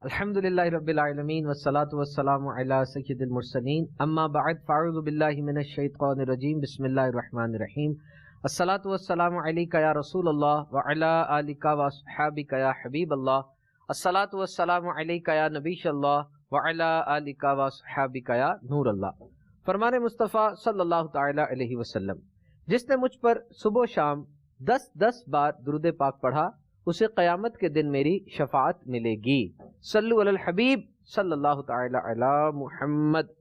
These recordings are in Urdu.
الحمدللہ رب العالمین والصلاة والسلام علی سید المرسلین اما بعد فاعوذ باللہ من الشیطان الرجیم بسم اللہ الرحمن الرحیم الصلاة والسلام علیک یا رسول اللہ وعلی آلک واصحابک یا حبیب اللہ الصلاة والسلام علیک یا نبی اللہ وعلی آلک واصحابک یا نور اللہ۔ فرمان مصطفیٰ صلی اللہ تعالی علیہ وسلم، جس نے مجھ پر صبح و شام 10 بار درود پاک پڑھا اسے قیامت کے دن میری شفاعت ملے گی۔ صلو علی الحبیب صلی اللہ تعالی علی محمد۔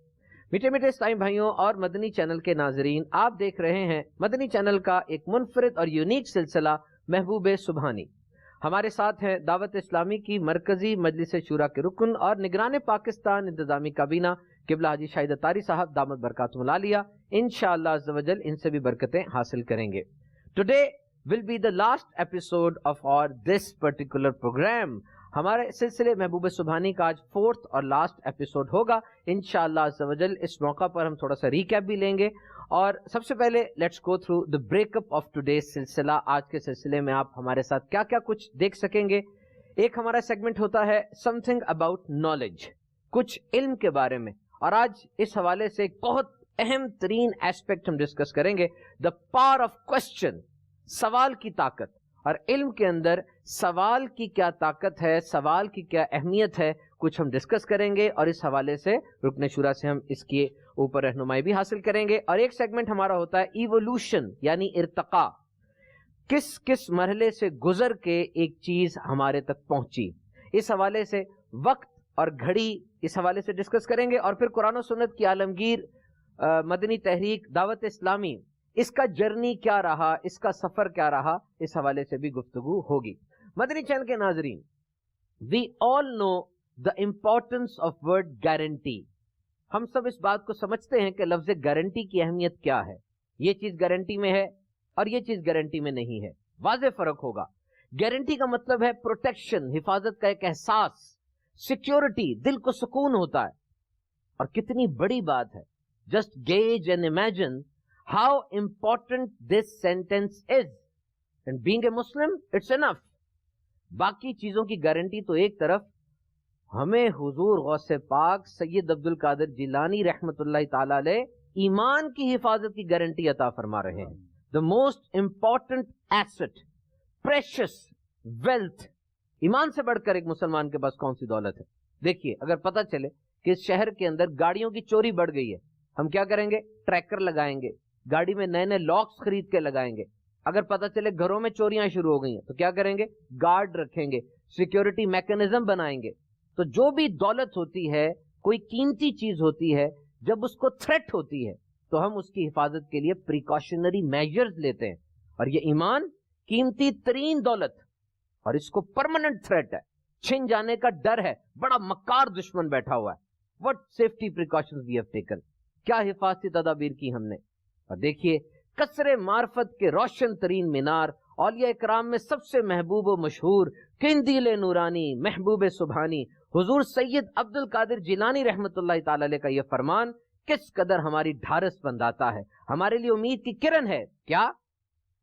میٹھے میٹھے اسلامی بھائیوں اور مدنی چینل کے ناظرین، آپ دیکھ رہے ہیں مدنی چینل کا ایک منفرد اور یونیک سلسلہ محبوب سبحانی۔ ہمارے ساتھ ہیں دعوت اسلامی کی مرکزی مجلس شورا کے رکن اور نگران پاکستان انتظامی کابینہ قبلہ حاجی شاہد اتاری صاحب دامت برکاتہم العالیہ، انشاءاللہ عز و جل ان سے بھی برکتیں حاصل کریں گے۔ Today will be the last episode of our this particular program۔ ہمارے سلسلے محبوب سبحانی کا آج 4th اور لاسٹ ایپیسوڈ ہوگا انشاءاللہ عز و جل۔ اس موقع پر ہم تھوڑا سا ریکیپ بھی لیں گے اور سب سے پہلے let's go through the breakup of today's سلسلہ۔ آج کے سلسلے میں آپ ہمارے ساتھ کیا کیا کچھ دیکھ سکیں گے۔ ایک ہمارا سیگمنٹ ہوتا ہے something about knowledge، کچھ علم کے بارے میں، اور آج اس حوالے سے ایک بہت اہم ترین ایسپیکٹ ہم ڈسکس کریں گے، the power of question، سوال کی طاقت، اور علم کے اندر سوال کی کیا طاقت ہے، سوال کی کیا اہمیت ہے، کچھ ہم ڈسکس کریں گے اور اس حوالے سے رکن شورا سے ہم اس کے اوپر رہنمائی بھی حاصل کریں گے۔ اور ایک سیگمنٹ ہمارا ہوتا ہے ایوولوشن، یعنی ارتقاء، کس کس مرحلے سے گزر کے ایک چیز ہمارے تک پہنچی، اس حوالے سے وقت اور گھڑی اس حوالے سے ڈسکس کریں گے۔ اور پھر قرآن و سنت کی عالمگیر مدنی تحریک دعوت اسلامی، اس کا جرنی کیا رہا، اس کا سفر کیا رہا، اس حوالے سے بھی گفتگو ہوگی۔ مدنی چینل کے ناظرین، we all know the importance of word guarantee۔ ہم سب اس بات کو سمجھتے ہیں کہ لفظ گارنٹی کی اہمیت کیا ہے۔ یہ چیز گارنٹی میں ہے اور یہ چیز گارنٹی میں نہیں ہے، واضح فرق ہوگا۔ گارنٹی کا مطلب ہے پروٹیکشن، حفاظت کا ایک احساس، سیکیورٹی، دل کو سکون ہوتا ہے۔ اور کتنی بڑی بات ہے، just gauge and imagine how important this sentence is, and being a Muslim it's enough۔ باقی چیزوں کی گارنٹی تو ایک طرف، ہمیں حضور غوث پاک سید عبد القادر جیلانی رحمت اللہ تعالی علیہ ایمان کی حفاظت کی گارنٹی عطا فرما رہے ہیں۔ the most important asset، precious wealth، ایمان سے بڑھ کر ایک مسلمان کے پاس کون سی دولت ہے؟ دیکھیے، اگر پتہ چلے کہ اس شہر کے اندر گاڑیوں کی چوری بڑھ گئی ہے، ہم کیا کریں گے؟ ٹریکر لگائیں گے، گاڑی میں نئے نئے لاکس خرید کے لگائیں گے۔ اگر پتہ چلے گھروں میں چوریاں شروع ہو گئی ہیں تو کیا کریں گے؟ گارڈ رکھیں گے، سیکیورٹی میکانزم بنائیں گے۔ تو جو بھی دولت ہوتی ہے، کوئی قیمتی چیز ہوتی ہے، جب اس کو تھریٹ ہوتی ہے تو ہم اس کی حفاظت کے لیے پریکاشنری میجرز لیتے ہیں۔ اور یہ ایمان قیمتی ترین دولت، اور اس کو پرماننٹ تھریٹ ہے، چھن جانے کا ڈر ہے، بڑا مکار دشمن بیٹھا ہوا ہے۔ what safety precautions we have taken، کیا حفاظتی تدابیر کی ہم نے۔ اور دیکھیے، قصر معرفت کے روشن ترین مینار، اولیاء اکرام میں سب سے محبوب و مشہور قندیل نورانی محبوب سبحانی حضور سید عبد القادر جیلانی رحمت اللہ تعالی علیہ کا یہ فرمان کس قدر ہماری ڈھارس بندھاتا ہے، ہمارے لیے امید کی کرن ہے۔ کیا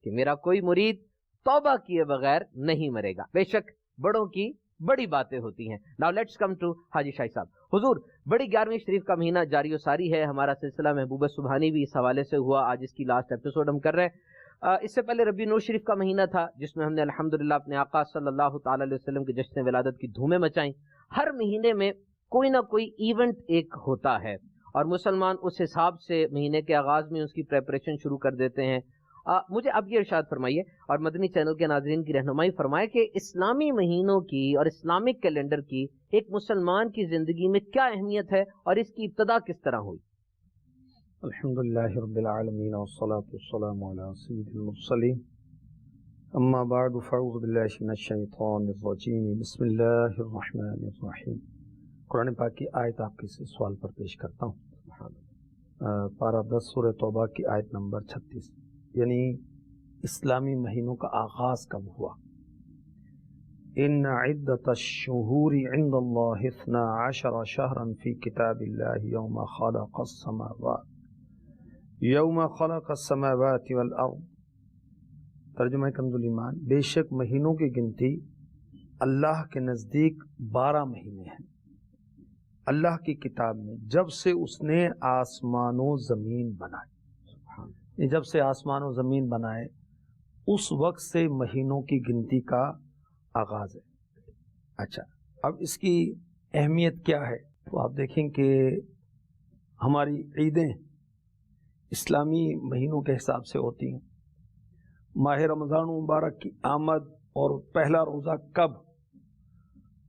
کہ میرا کوئی مرید توبہ کیے بغیر نہیں مرے گا۔ بے شک بڑوں کی بڑی باتیں ہوتی ہیں۔ Now let's come to حاجی شاہی صاحب۔ حضور، بڑی 11ویں شریف کا مہینہ جاری و ساری ہے، ہمارا سلسلہ محبوب سبحانی بھی اس حوالے سے ہوا، آج اس کی لاسٹ ایپیسوڈ ہم کر رہے ہیں۔ اس سے پہلے ربیع نور شریف کا مہینہ تھا، جس میں ہم نے الحمدللہ اپنے آقا صلی اللہ تعالی علیہ وسلم کے جشن ولادت کی دھومیں مچائیں۔ ہر مہینے میں کوئی نہ کوئی ایونٹ ایک ہوتا ہے، اور مسلمان اس حساب سے مہینے کے آغاز میں اس کی پریپریشن شروع کر دیتے ہیں۔ مجھے اب یہ ارشاد فرمائیے اور مدنی چینل کے ناظرین کی رہنمائی فرمائے کہ اسلامی مہینوں کی اور اسلامک کیلنڈر کی ایک مسلمان کی زندگی میں کیا اہمیت ہے اور اس کی ابتدا کس طرح ہوئی؟ الحمدللہ رب العالمین والصلاة والسلام علی سید المرسلین، اما بعد فاعوذ باللہ من الشیطان الرجیم، بسم اللہ الرحمن الرحیم۔ قرآن پاک کی آیت آپ کے سوال پر پیش کرتا ہوں، پارہ 10 سورہ توبہ کی آیت نمبر 36، یعنی اسلامی مہینوں کا آغاز کب ہوا؟ ان عدت الشہور عند اللہ 12 شہرا فی کتاب اللہ یوم خلق السماوات والارض۔ ترجمہ کنز ایمان، بے شک مہینوں کی گنتی اللہ کے نزدیک 12 مہینے ہیں اللہ کی کتاب میں، جب سے اس نے آسمان و زمین بنائے، جب سے آسمان و زمین بنائے اس وقت سے مہینوں کی گنتی کا آغاز ہے۔ اچھا، اب اس کی اہمیت کیا ہے؟ تو آپ دیکھیں کہ ہماری عیدیں اسلامی مہینوں کے حساب سے ہوتی ہیں۔ ماہ رمضان مبارک کی آمد اور پہلا روزہ کب،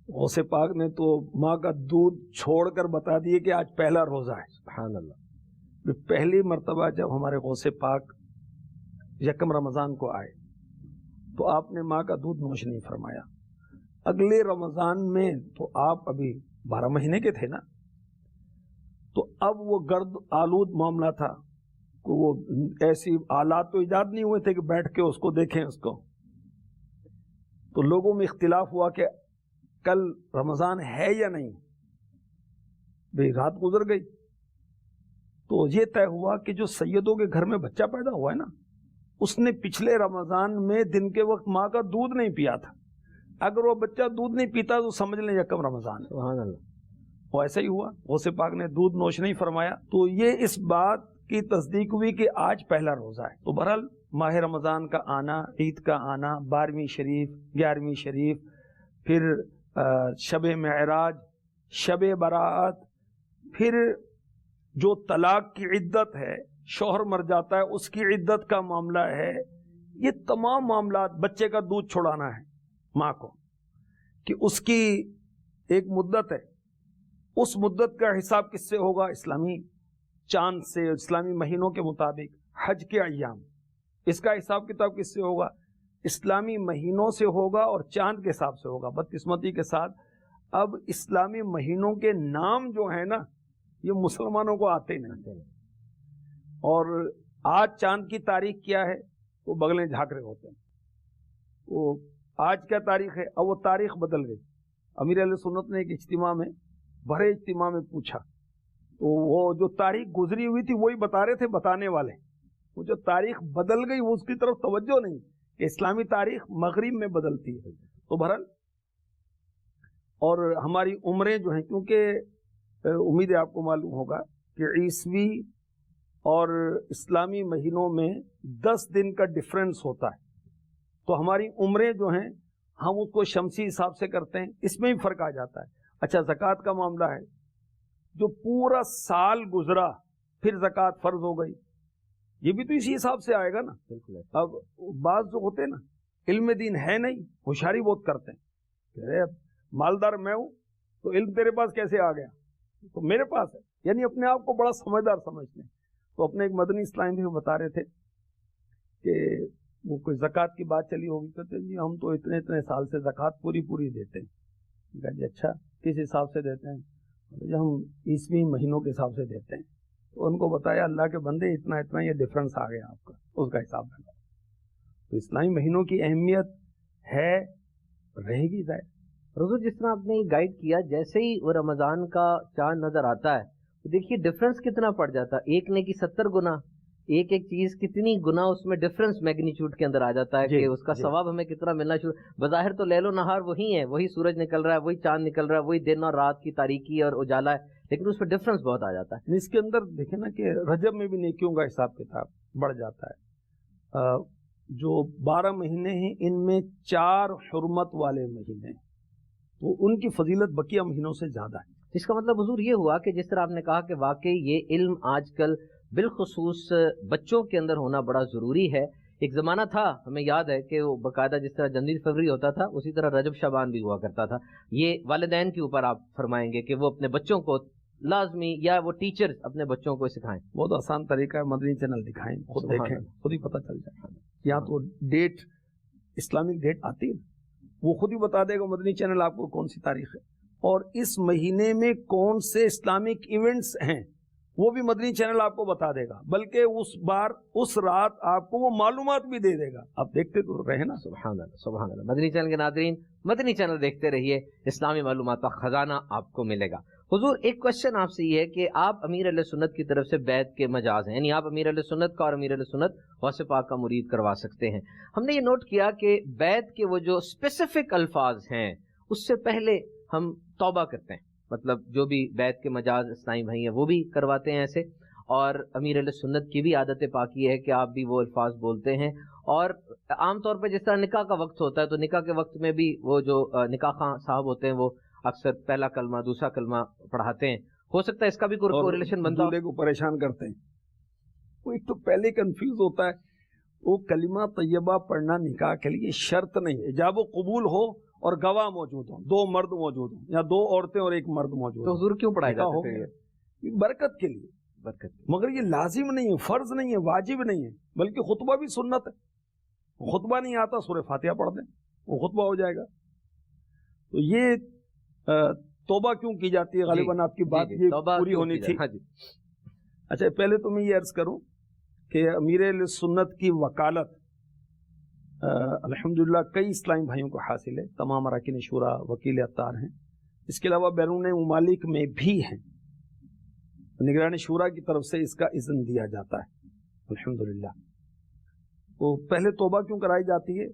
غوث پاک نے تو ماں کا دودھ چھوڑ کر بتا دیے کہ آج پہلا روزہ ہے۔ سبحان اللہ۔ پہلی مرتبہ جب ہمارے غوث پاک یکم رمضان کو آئے تو آپ نے ماں کا دودھ نوش نہیں فرمایا۔ اگلے رمضان میں تو آپ ابھی 12 مہینے کے تھے نا، تو اب وہ گرد آلود معاملہ تھا، وہ ایسی آلات تو ایجاد نہیں ہوئے تھے کہ بیٹھ کے اس کو دیکھیں اس کو۔ تو لوگوں میں اختلاف ہوا کہ کل رمضان ہے یا نہیں، بھئی رات گزر گئی تو یہ طے ہوا کہ جو سیدوں کے گھر میں بچہ پیدا ہوا ہے نا، اس نے پچھلے رمضان میں دن کے وقت ماں کا دودھ نہیں پیا تھا۔ اگر وہ بچہ دودھ نہیں پیتا تو سمجھ لیں یکم رمضان ہے۔ سبحان اللہ۔ وہ ایسا ہی ہوا، غوث پاک نے دودھ نوش نہیں فرمایا، تو یہ اس بات کی تصدیق ہوئی کہ آج پہلا روزہ ہے۔ تو بہرحال ماہ رمضان کا آنا، عید کا آنا، 12ویں شریف، 11ویں شریف، پھر شب معراج، شب برات، پھر جو طلاق کی عدت ہے، شوہر مر جاتا ہے اس کی عدت کا معاملہ ہے، یہ تمام معاملات، بچے کا دودھ چھڑانا ہے ماں کو کہ اس کی ایک مدت ہے، اس مدت کا حساب کس سے ہوگا؟ اسلامی چاند سے، اسلامی مہینوں کے مطابق۔ حج کے ایام، اس کا حساب کتاب کس سے ہوگا؟ اسلامی مہینوں سے ہوگا اور چاند کے حساب سے ہوگا۔ بدقسمتی کے ساتھ اب اسلامی مہینوں کے نام جو ہیں نا، یہ مسلمانوں کو آتے نہیں، اور آج چاند کی تاریخ کیا ہے وہ بغلیں جھانک رہے ہوتے ہیں۔ وہ آج کیا تاریخ ہے؟ اب وہ تاریخ بدل گئی۔ امیر اہل سنت نے ایک اجتماع میں، بڑے اجتماع میں پوچھا، تو وہ جو تاریخ گزری ہوئی تھی وہی بتا رہے تھے بتانے والے، وہ جو تاریخ بدل گئی وہ اس کی طرف توجہ نہیں کہ اسلامی تاریخ مغرب میں بدلتی ہے۔ تو بہرحال، اور ہماری عمریں جو ہیں، کیونکہ امید ہے آپ کو معلوم ہوگا کہ عیسوی اور اسلامی مہینوں میں 10 دن کا ڈفرنس ہوتا ہے، تو ہماری عمریں جو ہیں ہم اس کو شمسی حساب سے کرتے ہیں، اس میں ہی فرق آ جاتا ہے۔ اچھا، زکوٰۃ کا معاملہ ہے، جو پورا سال گزرا پھر زکوٰۃ فرض ہو گئی، یہ بھی تو اسی حساب سے آئے گا نا۔ اب بعض جو ہوتے ہیں نا، علم دین ہے نہیں، ہوشیاری بہت کرتے ہیں، ارے مالدار میں ہوں تو علم تیرے پاس کیسے آ گیا؟ تو میرے پاس ہے، یعنی اپنے آپ کو بڑا سمجھدار سمجھتے ہیں۔ تو اپنے ایک مدنی اسلام بھی بتا رہے تھے کہ وہ کوئی زکوٰۃ کی بات چلی ہوگی، کہتے جی ہم تو اتنے اتنے سال سے زکوٰۃ پوری دیتے ہیں۔ کہا جی اچھا، کس حساب سے دیتے ہیں؟ جی ہم عیسوی مہینوں کے حساب سے دیتے ہیں۔ تو ان کو بتایا اللہ کے بندے اتنا یہ ڈفرنس آ گیا آپ کا، اس کا حساب لگاؤ۔ تو اسلامی مہینوں کی اہمیت ہے، رہے گی ظاہر۔ حضور جس طرح آپ نے گائیڈ کیا، جیسے ہی وہ رمضان کا چاند نظر آتا ہے تو دیکھیے ڈفرنس کتنا پڑ جاتا ہے، ایک نے کی 70 گنا، ایک چیز کتنی گنا اس میں ڈفرنس میگنیچیوڈ کے اندر آ جاتا ہے کہ اس کا ثواب ہمیں کتنا ملنا شروع۔ بظاہر تو لیل و نہار وہی ہے، وہی سورج نکل رہا ہے، وہی چاند نکل رہا ہے، وہی دن اور رات کی تاریکی اور اجالا ہے، لیکن اس میں ڈفرنس بہت آ جاتا ہے۔ اس کے اندر دیکھیں نا کہ رجب میں بھی نیکیوں کا حساب کتاب بڑھ جاتا ہے۔ جو 12 مہینے ہیں ان میں 4 حرمت والے مہینے، تو ان کی فضیلت بقیہ مہینوں سے زیادہ ہے۔ اس کا مطلب حضور یہ ہوا کہ جس طرح آپ نے کہا کہ واقعی یہ علم آج کل بالخصوص بچوں کے اندر ہونا بڑا ضروری ہے۔ ایک زمانہ تھا، ہمیں یاد ہے کہ وہ باقاعدہ جس طرح جنوری فروری ہوتا تھا اسی طرح رجب شعبان بھی ہوا کرتا تھا۔ یہ والدین کے اوپر آپ فرمائیں گے کہ وہ اپنے بچوں کو لازمی، یا وہ ٹیچرز اپنے بچوں کو سکھائیں؟ بہت آسان طریقہ ہے، مدنی چینل دکھائیں، خود دیکھیں، خود ہی پتہ چل جائے۔ یہاں تو ڈیٹ، اسلامک ڈیٹ آتی ہے، وہ خود ہی بتا دے گا مدنی چینل آپ کو کون سی تاریخ ہے، اور اس مہینے میں کون سے اسلامک ایونٹس ہیں وہ بھی مدنی چینل آپ کو بتا دے گا، بلکہ اس رات آپ کو وہ معلومات بھی دے دے گا۔ آپ دیکھتے تو رہے نا۔ سبحان اللہ، سبحان اللہ۔ مدنی چینل کے ناظرین، مدنی چینل دیکھتے رہیے، اسلامی معلومات کا خزانہ آپ کو ملے گا۔ حضور ایک کوشچن آپ سے یہ ہے کہ آپ امیر اہل سنت کی طرف سے بیعت کے مجاز ہیں، یعنی آپ امیر اہل سنت کا اور امیر اہل سنت غوث پاک کا مرید کروا سکتے ہیں. ہم نے یہ نوٹ کیا کہ بیعت کے وہ جو اسپیسیفک الفاظ ہیں اس سے پہلے ہم توبہ کرتے ہیں، مطلب جو بھی بیعت کے مجاز اسلامی بھائی ہیں وہ بھی کرواتے ہیں ایسے، اور امیر اہل سنت کی بھی عادت پاک یہ ہے کہ آپ بھی وہ الفاظ بولتے ہیں. اور عام طور پہ جس طرح نکاح کا وقت ہوتا ہے تو نکاح کے وقت میں بھی وہ جو نکاح خواہ صاحب ہوتے ہیں وہ اکثر پہلا کلمہ دوسرا کلمہ پڑھاتے ہیں. ہو سکتا ہے اس کا بھی کوئی ریلیشن بنتا ہو. دولہے کو پریشان کرتے ہیں، وہ ایک تو پہلے کنفیوز ہوتا ہے، وہ کلمہ طیبہ پڑھنا نکاح کے لیے شرط نہیں ہے، جب وہ قبول ہو اور گواہ موجود ہوں، دو مرد موجود ہوں یا دو عورتیں اور ایک مرد موجود تو ہوں، حضور کیوں پڑھایا نکاح ہو جاتا گیا. ہے؟ یہ برکت کے لیے، مگر یہ لازم نہیں ہے، فرض نہیں ہے، واجب نہیں ہے، بلکہ خطبہ بھی سنت ہے. خطبہ نہیں آتا سورہ فاتحہ پڑھ دیں، وہ خطبہ ہو جائے گا. تو یہ توبہ کیوں کی جاتی ہے؟ غالباً آپ کی بات یہ پوری ہونی تھی. اچھا پہلے تو میں یہ عرض کروں کہ امیر اہل سنت کی وکالت الحمدللہ کئی اسلامی بھائیوں کو حاصل ہے، تمام اراکین شورا وکیل اطار ہیں، اس کے علاوہ بیرون ممالک میں بھی ہیں. نگران شورا کی طرف سے اس کا اذن دیا جاتا ہے الحمدللہ. وہ پہلے توبہ کیوں کرائی جاتی ہے؟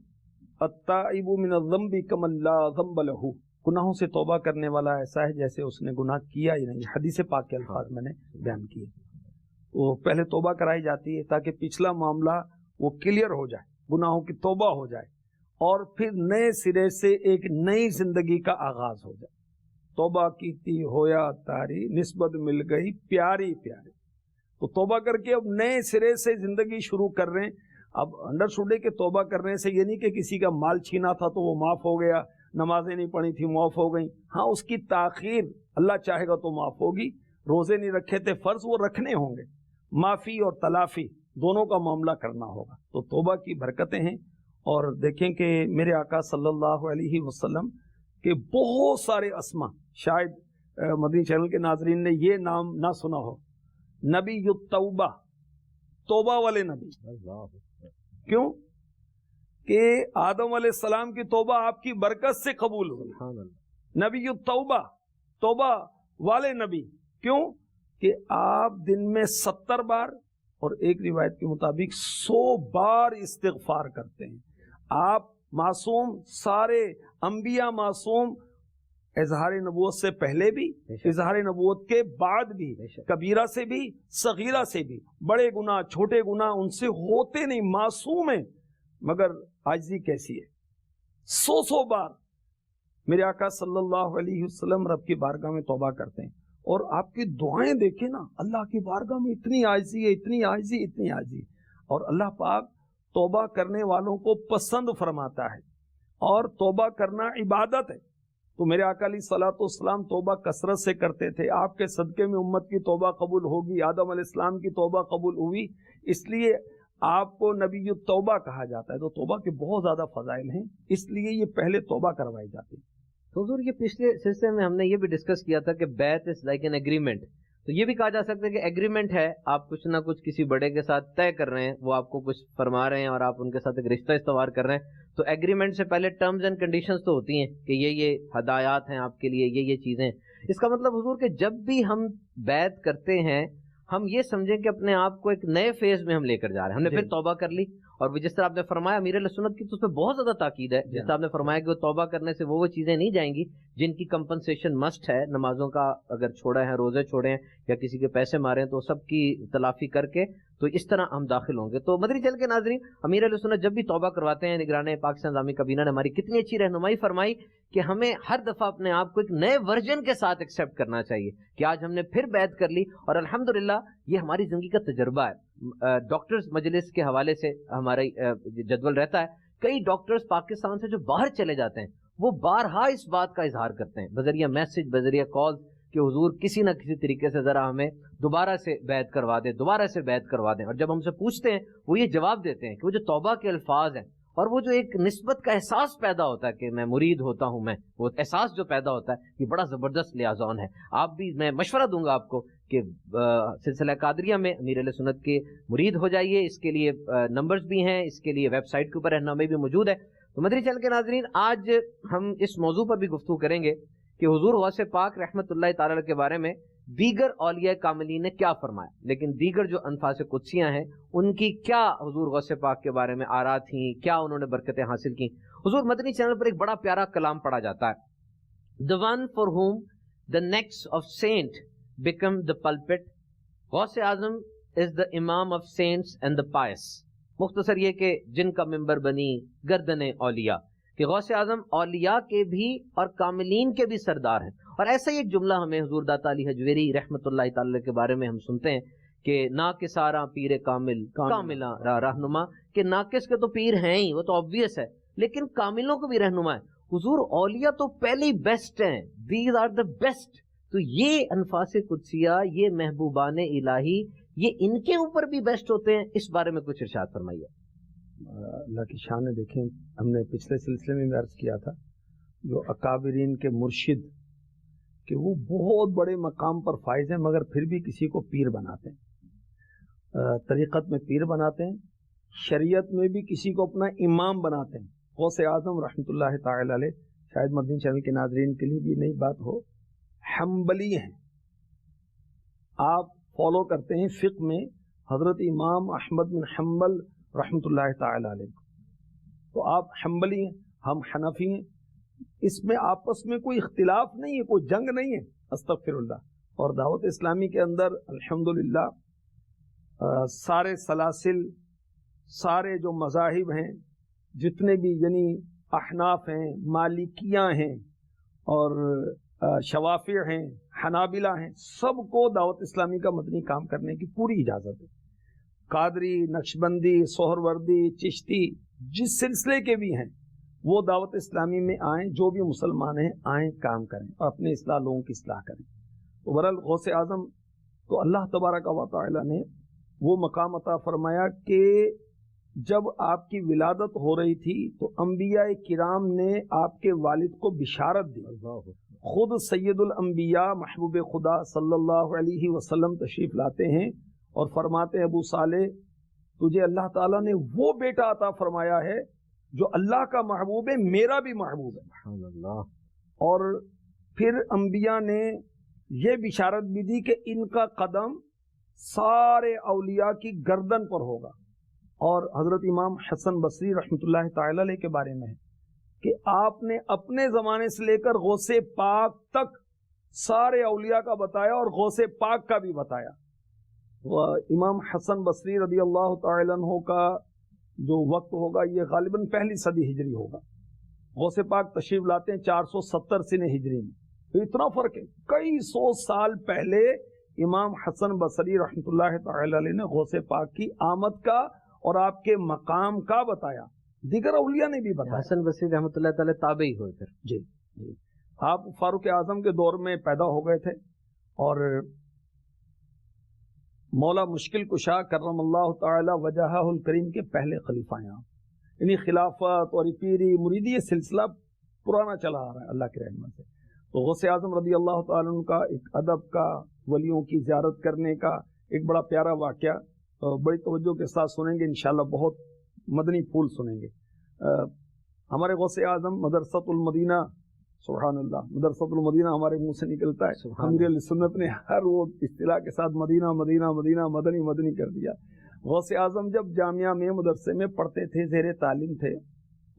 التائب من الذنب کمن لا ذنب له، گناہوں سے توبہ کرنے والا ایسا ہے جیسے اس نے گناہ کیا ہی نہیں. حدیث پاک کے الفاظ میں نے بیان کیے. وہ پہلے توبہ کرائی جاتی ہے تاکہ پچھلا معاملہ وہ کلیئر ہو جائے، گناہوں کی توبہ ہو جائے، اور پھر نئے سرے سے ایک نئی زندگی کا آغاز ہو جائے. توبہ کیتی ہویا تاری نسبت مل گئی پیاری پیاری. تو توبہ کر کے اب نئے سرے سے زندگی شروع کر رہے ہیں. اب انڈرسٹوڈ ہے کہ توبہ کرنے سے یہ نہیں کہ کسی کا مال چھینا تھا تو وہ معاف ہو گیا، نمازیں نہیں پڑھی تھی معاف ہو گئیں. ہاں اس کی تاخیر اللہ چاہے گا تو معاف ہوگی. روزے نہیں رکھے تھے فرض، وہ رکھنے ہوں گے. معافی اور تلافی دونوں کا معاملہ کرنا ہوگا. تو توبہ کی برکتیں ہیں. اور دیکھیں کہ میرے آقا صلی اللہ علیہ وسلم کے بہت سارے اسما، شاید مدنی چینل کے ناظرین نے یہ نام نہ سنا ہو، نبی التوبہ، توبہ والے نبی. کیوں کہ آدم علیہ السلام کی توبہ آپ کی برکت سے قبول ہوئی. نبی التوبہ، توبہ والے نبی. کیوں کہ آپ دن میں 70 بار اور ایک روایت کے مطابق 100 بار استغفار کرتے ہیں. آپ معصوم، سارے انبیاء معصوم، اظہار نبوت سے پہلے بھی، اظہار نبوت کے بعد بھی، کبیرہ سے بھی صغیرہ سے بھی. بڑے گناہ چھوٹے گناہ ان سے ہوتے نہیں، معصوم ہیں. مگر عاجزی کیسی ہے، 100 بار میرے آقا صلی اللہ علیہ وسلم رب کی بارگاہ میں توبہ کرتے ہیں. اور آپ کی دعائیں دیکھیں نا، اللہ کی بارگاہ میں اتنی عاجزی ہے، اتنی عاجزی، اتنی عاجزی. اور اللہ پاک توبہ کرنے والوں کو پسند فرماتا ہے، اور توبہ کرنا عبادت ہے. تو میرے آقا علیہ الصلوۃ والسلام توبہ کثرت سے کرتے تھے. آپ کے صدقے میں امت کی توبہ قبول ہوگی. آدم علیہ السلام کی توبہ قبول ہوئی، اس لیے آپ کو نبی التوبہ کہا جاتا ہے. تو توبہ کے بہت زیادہ فضائل ہیں، اس لیے یہ پہلے توبہ کروائی جاتی ہے. تو حضور یہ پچھلے سلسلے میں ہم نے یہ بھی ڈسکس کیا تھا کہ بیعت از لائک این ایگریمنٹ. تو یہ بھی کہا جا سکتا ہے کہ ایگریمنٹ ہے، آپ کچھ نہ کچھ کسی بڑے کے ساتھ طے کر رہے ہیں، وہ آپ کو کچھ فرما رہے ہیں اور آپ ان کے ساتھ ایک رشتہ استوار کر رہے ہیں. تو ایگریمنٹ سے پہلے ٹرمز اینڈ کنڈیشنز تو ہوتی ہیں کہ یہ ہدایات ہیں آپ کے لیے، یہ چیزیں. اس کا مطلب حضور کہ جب بھی ہم بیعت کرتے ہیں ہم یہ سمجھیں کہ اپنے آپ کو ایک نئے فیز میں ہم لے کر جا رہے ہیں. ہم نے پھر توبہ کر لی، اور جس طرح آپ نے فرمایا امیر اہل سنت کی تو اس پہ بہت زیادہ تاکید ہے. جس طرح آپ نے فرمایا کہ وہ توبہ کرنے سے وہ چیزیں نہیں جائیں گی جن کی کمپنسیشن مسٹ ہے. نمازوں کا اگر چھوڑا ہے، روزے چھوڑے ہیں، یا کسی کے پیسے مارے ہیں، تو سب کی تلافی کر کے تو اس طرح ہم داخل ہوں گے. تو مدنی چینل کے ناظرین، امیر اہل سنت جب بھی توبہ کرواتے ہیں، نگران پاکستان اسلامی کابینہ نے ہماری کتنی اچھی رہنمائی فرمائی کہ ہمیں ہر دفعہ اپنے آپ کو ایک نئے ورژن کے ساتھ ایکسیپٹ کرنا چاہیے کہ آج ہم نے پھر بیعت کر لی. اور الحمدللہ یہ ہماری زندگی کا تجربہ ہے. ڈاکٹرز مجلس کے حوالے سے ہمارا جدول رہتا ہے. کئی ڈاکٹرز پاکستان سے جو باہر چلے جاتے ہیں وہ بارہا اس بات کا اظہار کرتے ہیں بذریعہ میسج، بذریعہ کال، کہ حضور کسی نہ کسی طریقے سے ذرا ہمیں دوبارہ سے بیعت کروا دیں، دوبارہ سے بیعت کروا دیں. اور جب ہم سے پوچھتے ہیں وہ یہ جواب دیتے ہیں کہ وہ جو توبہ کے الفاظ ہیں اور وہ جو ایک نسبت کا احساس پیدا ہوتا ہے کہ میں مرید ہوتا ہوں، میں وہ احساس جو پیدا ہوتا ہے یہ بڑا زبردست لیازون ہے. آپ بھی، میں مشورہ دوں گا آپ کو کہ سلسلہ قادریہ میں امیر اہل سنت کے مرید ہو جائیے. اس کے لیے نمبرز بھی ہیں، اس کے لیے ویب سائٹ کے اوپر رہنمائی بھی موجود ہے. تو مدنی چینل کے ناظرین، آج ہم اس موضوع پر بھی گفتگو کریں گے کہ حضور غوث پاک رحمت اللہ تعالی علیہ کے بارے میں دیگر اولیاء کاملین نے کیا فرمایا، لیکن دیگر جو انفاس قدسیاں ہیں ان کی کیا حضور غوث پاک کے بارے میں آراء تھیں، کیا انہوں نے برکتیں حاصل کی۔ حضور مدنی چینل پر ایک بڑا پیارا کلام پڑھا جاتا ہے، the one for whom the necks of saint become the pulpit، Ghaus Azam is the imam of saints and the pious۔ مختصر یہ کہ جن کا ممبر بنی گردن اولیاء، کہ غوث اعظم اولیاء کے بھی اور کاملین کے بھی سردار ہیں۔ اور ایسا ہی ایک جملہ ہمیں حضور داتا علی حجویری رحمت اللہ تعالی کے بارے میں ہم سنتے ہیں کہ ناقص سارا پیر کامل کاملا رہنما، کہ ناقص کے تو پیر ہیں ہی، وہ تو obvious ہے، لیکن کاملوں کو بھی رہنما ہے۔ حضور اولیاء تو پہلے ہی بیسٹ ہیں، these are the best۔ تو یہ انفاس قدسیہ، یہ محبوبان الہی، یہ ان کے اوپر بھی بیسٹ ہوتے ہیں، اس بارے میں کچھ ارشاد فرمائیے۔ اللہ کی شان ہے۔ دیکھیں، ہم نے پچھلے سلسلے میں عرض کیا تھا جو اکابرین کے مرشد کہ وہ بہت بڑے مقام پر فائز ہیں مگر پھر بھی کسی کو پیر بناتے ہیں، طریقت میں پیر بناتے ہیں، شریعت میں بھی کسی کو اپنا امام بناتے ہیں۔ غوث اعظم رحمۃ اللہ تعالی علیہ، شاید مدنی چینل کے ناظرین کے لیے بھی نئی بات ہو، حنبلی ہیں۔ آپ فالو کرتے ہیں فقہ میں حضرت امام احمد بن حنبل رحمۃ اللہ تعالی علیہ، تو آپ حنبلی ہیں، ہم حنفی ہیں، اس میں آپس میں کوئی اختلاف نہیں ہے، کوئی جنگ نہیں ہے، استغفر اللہ۔ اور دعوت اسلامی کے اندر الحمدللہ سارے سلاسل، سارے جو مذاہب ہیں، جتنے بھی یعنی احناف ہیں، مالکیاں ہیں اور شوافع ہیں، حنابلہ ہیں، سب کو دعوت اسلامی کا مدنی کام کرنے کی پوری اجازت ہے۔ قادری، نقشبندی، سہروردی، چشتی، جس سلسلے کے بھی ہیں وہ دعوت اسلامی میں آئیں، جو بھی مسلمان ہیں آئیں، کام کریں اور اپنے اصلاح لوگوں کی اصلاح کریں۔ تو برحال غوث اعظم تو اللہ تبارک و تعالی نے وہ مقام عطا فرمایا کہ جب آپ کی ولادت ہو رہی تھی تو انبیاء کرام نے آپ کے والد کو بشارت دی۔ خود سید الانبیاء محبوب خدا صلی اللہ علیہ وسلم تشریف لاتے ہیں اور فرماتے ہیں ابو صالح تجھے اللہ تعالیٰ نے وہ بیٹا عطا فرمایا ہے جو اللہ کا محبوب ہے، میرا بھی محبوب ہے۔ سبحان اللہ۔ اور پھر انبیاء نے یہ بشارت بھی دی کہ ان کا قدم سارے اولیاء کی گردن پر ہوگا۔ اور حضرت امام حسن بصری رحمۃ اللہ تعالی علیہ کے بارے میں ہے کہ آپ نے اپنے زمانے سے لے کر غوث پاک تک سارے اولیاء کا بتایا اور غوث پاک کا بھی بتایا۔ امام حسن بصری رضی اللہ تعالی عنہ کا جو وقت ہوگا یہ غالباً پہلی صدی ہجری ہوگا، غوث پاک تشریف لاتے ہیں 470 سن ہجری میں، تو اتنا فرق ہے۔ کئی سو سال پہلے امام حسن بصری رحمۃ اللہ تعالی علیہ نے غوث پاک کی آمد کا اور آپ کے مقام کا بتایا، دیگر اولیاء نے بھی بتایا۔ حسن بصری رحمۃ اللہ تعالی تابعی ہوئے پھر۔ جی جی، آپ فاروق اعظم کے دور میں پیدا ہو گئے تھے اور مولا مشکل کشا کرم اللہ تعالی وجہہ الکریم کے پہلے خلیفہ ہیں آپ، یعنی خلافت اور پیری مریدی یہ سلسلہ پرانا چلا آ رہا ہے اللہ کے رحمت سے۔ تو غوث اعظم رضی اللہ تعالی عنہ کا ایک ادب کا، ولیوں کی زیارت کرنے کا ایک بڑا پیارا واقعہ بڑی توجہ کے ساتھ سنیں گے انشاءاللہ، بہت مدنی پھول سنیں گے۔ ہمارے غوث اعظم مدرسۃ المدینہ، سبحان اللہ، مدرسۃ المدینہ ہمارے منہ سے نکلتا ہے، امیر اہل سنت نے ہر وہ اصطلاح کے ساتھ مدینہ مدینہ مدینہ مدنی مدنی کر دیا۔ غوث اعظم جب جامعہ میں مدرسے میں پڑھتے تھے، زیر تعلیم تھے،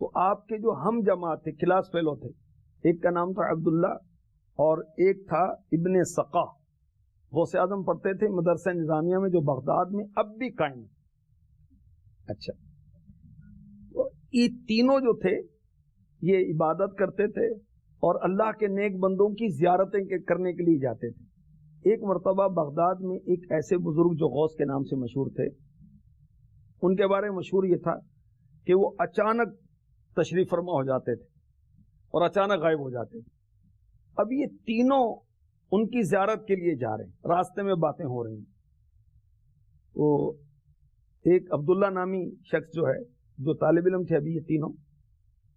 تو آپ کے جو ہم جماعت تھے، کلاس فیلو تھے، ایک کا نام تھا عبداللہ اور ایک تھا ابن سقا۔ غوث اعظم پڑھتے تھے مدرسہ نظامیہ میں جو بغداد میں اب بھی قائم ہے۔ اچھا، یہ تینوں جو تھے یہ عبادت کرتے تھے اور اللہ کے نیک بندوں کی زیارتیں کرنے کے لیے جاتے تھے۔ ایک مرتبہ بغداد میں ایک ایسے بزرگ جو غوث کے نام سے مشہور تھے، ان کے بارے میں مشہور یہ تھا کہ وہ اچانک تشریف فرما ہو جاتے تھے اور اچانک غائب ہو جاتے تھے۔ اب یہ تینوں ان کی زیارت کے لیے جا رہے ہیں، راستے میں باتیں ہو رہی ہیں، تو ایک عبداللہ نامی شخص جو ہے، جو طالب علم تھے ابھی یہ تینوں،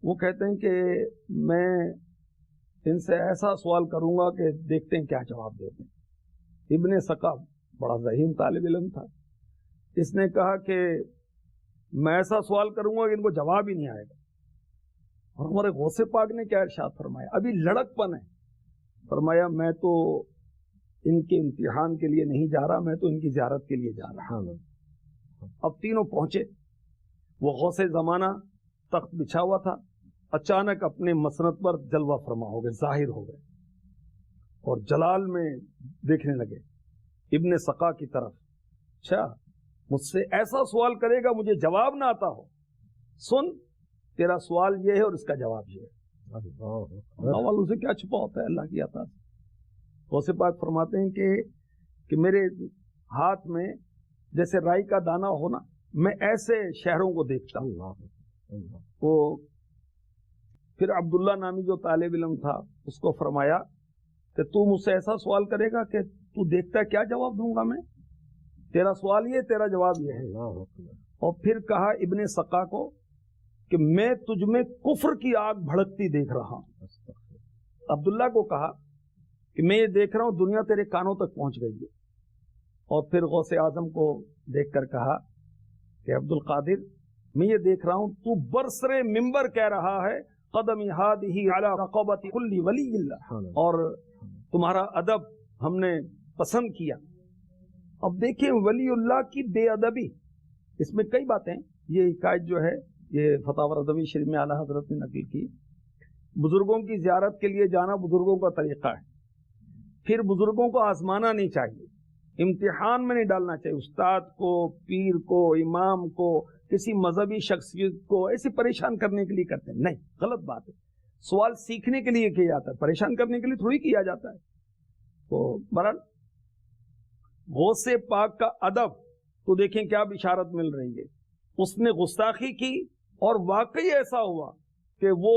وہ کہتے ہیں کہ میں ان سے ایسا سوال کروں گا کہ دیکھتے ہیں کیا جواب دیتے ہیں۔ ابن سقا بڑا ذہین طالب علم تھا، اس نے کہا کہ میں ایسا سوال کروں گا کہ ان کو جواب ہی نہیں آئے گا۔ اور ہمارے غوث پاک نے کیا ارشاد فرمایا، ابھی لڑک پن ہے، فرمایا میں تو ان کے امتحان کے لیے نہیں جا رہا، میں تو ان کی زیارت کے لیے جا رہا ہوں۔ اب تینوں پہنچے، وہ غوث زمانہ تخت بچھا ہوا تھا، اچانک اپنے مسند پر جلوہ فرما ہو گئے، ظاہر ہو گئے اور جلال میں دیکھنے لگے ابن سقا کی طرف۔ اچھا مجھ سے ایسا سوال کرے گا مجھے جواب نہ آتا ہو، سن تیرا سوال یہ ہے اور اس کا جواب یہ ہے۔ اللہ والوں سے کیا چھپا ہوتا ہے اللہ کی عطا سے۔ غوث پاک فرماتے ہیں کہ میرے ہاتھ میں جیسے رائی کا دانہ ہونا، میں ایسے شہروں کو دیکھتا ہوں۔ وہ پھر عبداللہ نامی جو طالب علم تھا اس کو فرمایا کہ تو مجھ سے ایسا سوال کرے گا کہ تو دیکھتا ہے کیا جواب دوں گا میں، تیرا سوال یہ تیرا جواب یہ ہے۔ اور پھر کہا ابن سقا کو کہ میں تجھ میں کفر کی آگ بھڑکتی دیکھ رہا ہوں۔ عبداللہ کو کہا کہ میں یہ دیکھ رہا ہوں دنیا تیرے کانوں تک پہنچ گئی ہے۔ اور پھر غوث اعظم کو دیکھ کر کہا کہ عبد القادر میں یہ دیکھ رہا ہوں تو برسر منبر کہہ رہا ہے قدمی ہادی علی رقبۃ کل ولی اللہ، اور تمہارا ادب ہم نے پسند کیا۔ اب دیکھیں ولی اللہ کی بے ادبی، اس میں کئی باتیں، یہ حکایت جو ہے یہ فتاوی رضوی شریف میں اعلیٰ حضرت نے نقل کی۔ بزرگوں کی زیارت کے لیے جانا بزرگوں کا طریقہ ہے، پھر بزرگوں کو آزمانا نہیں چاہیے، امتحان میں نہیں ڈالنا چاہیے، استاد کو، پیر کو، امام کو، کسی مذہبی شخصیت کو ایسے پریشان کرنے کے لیے کرتے ہیں، نہیں، غلط بات ہے۔ سوال سیکھنے کے لیے کیا جاتا ہے، پریشان کرنے کے لیے تھوڑی کیا جاتا ہے۔ تو بہرحال غوث پاک کا ادب تو دیکھیں کیا بشارت مل رہی ہے، اس نے گستاخی کی اور واقعی ایسا ہوا کہ وہ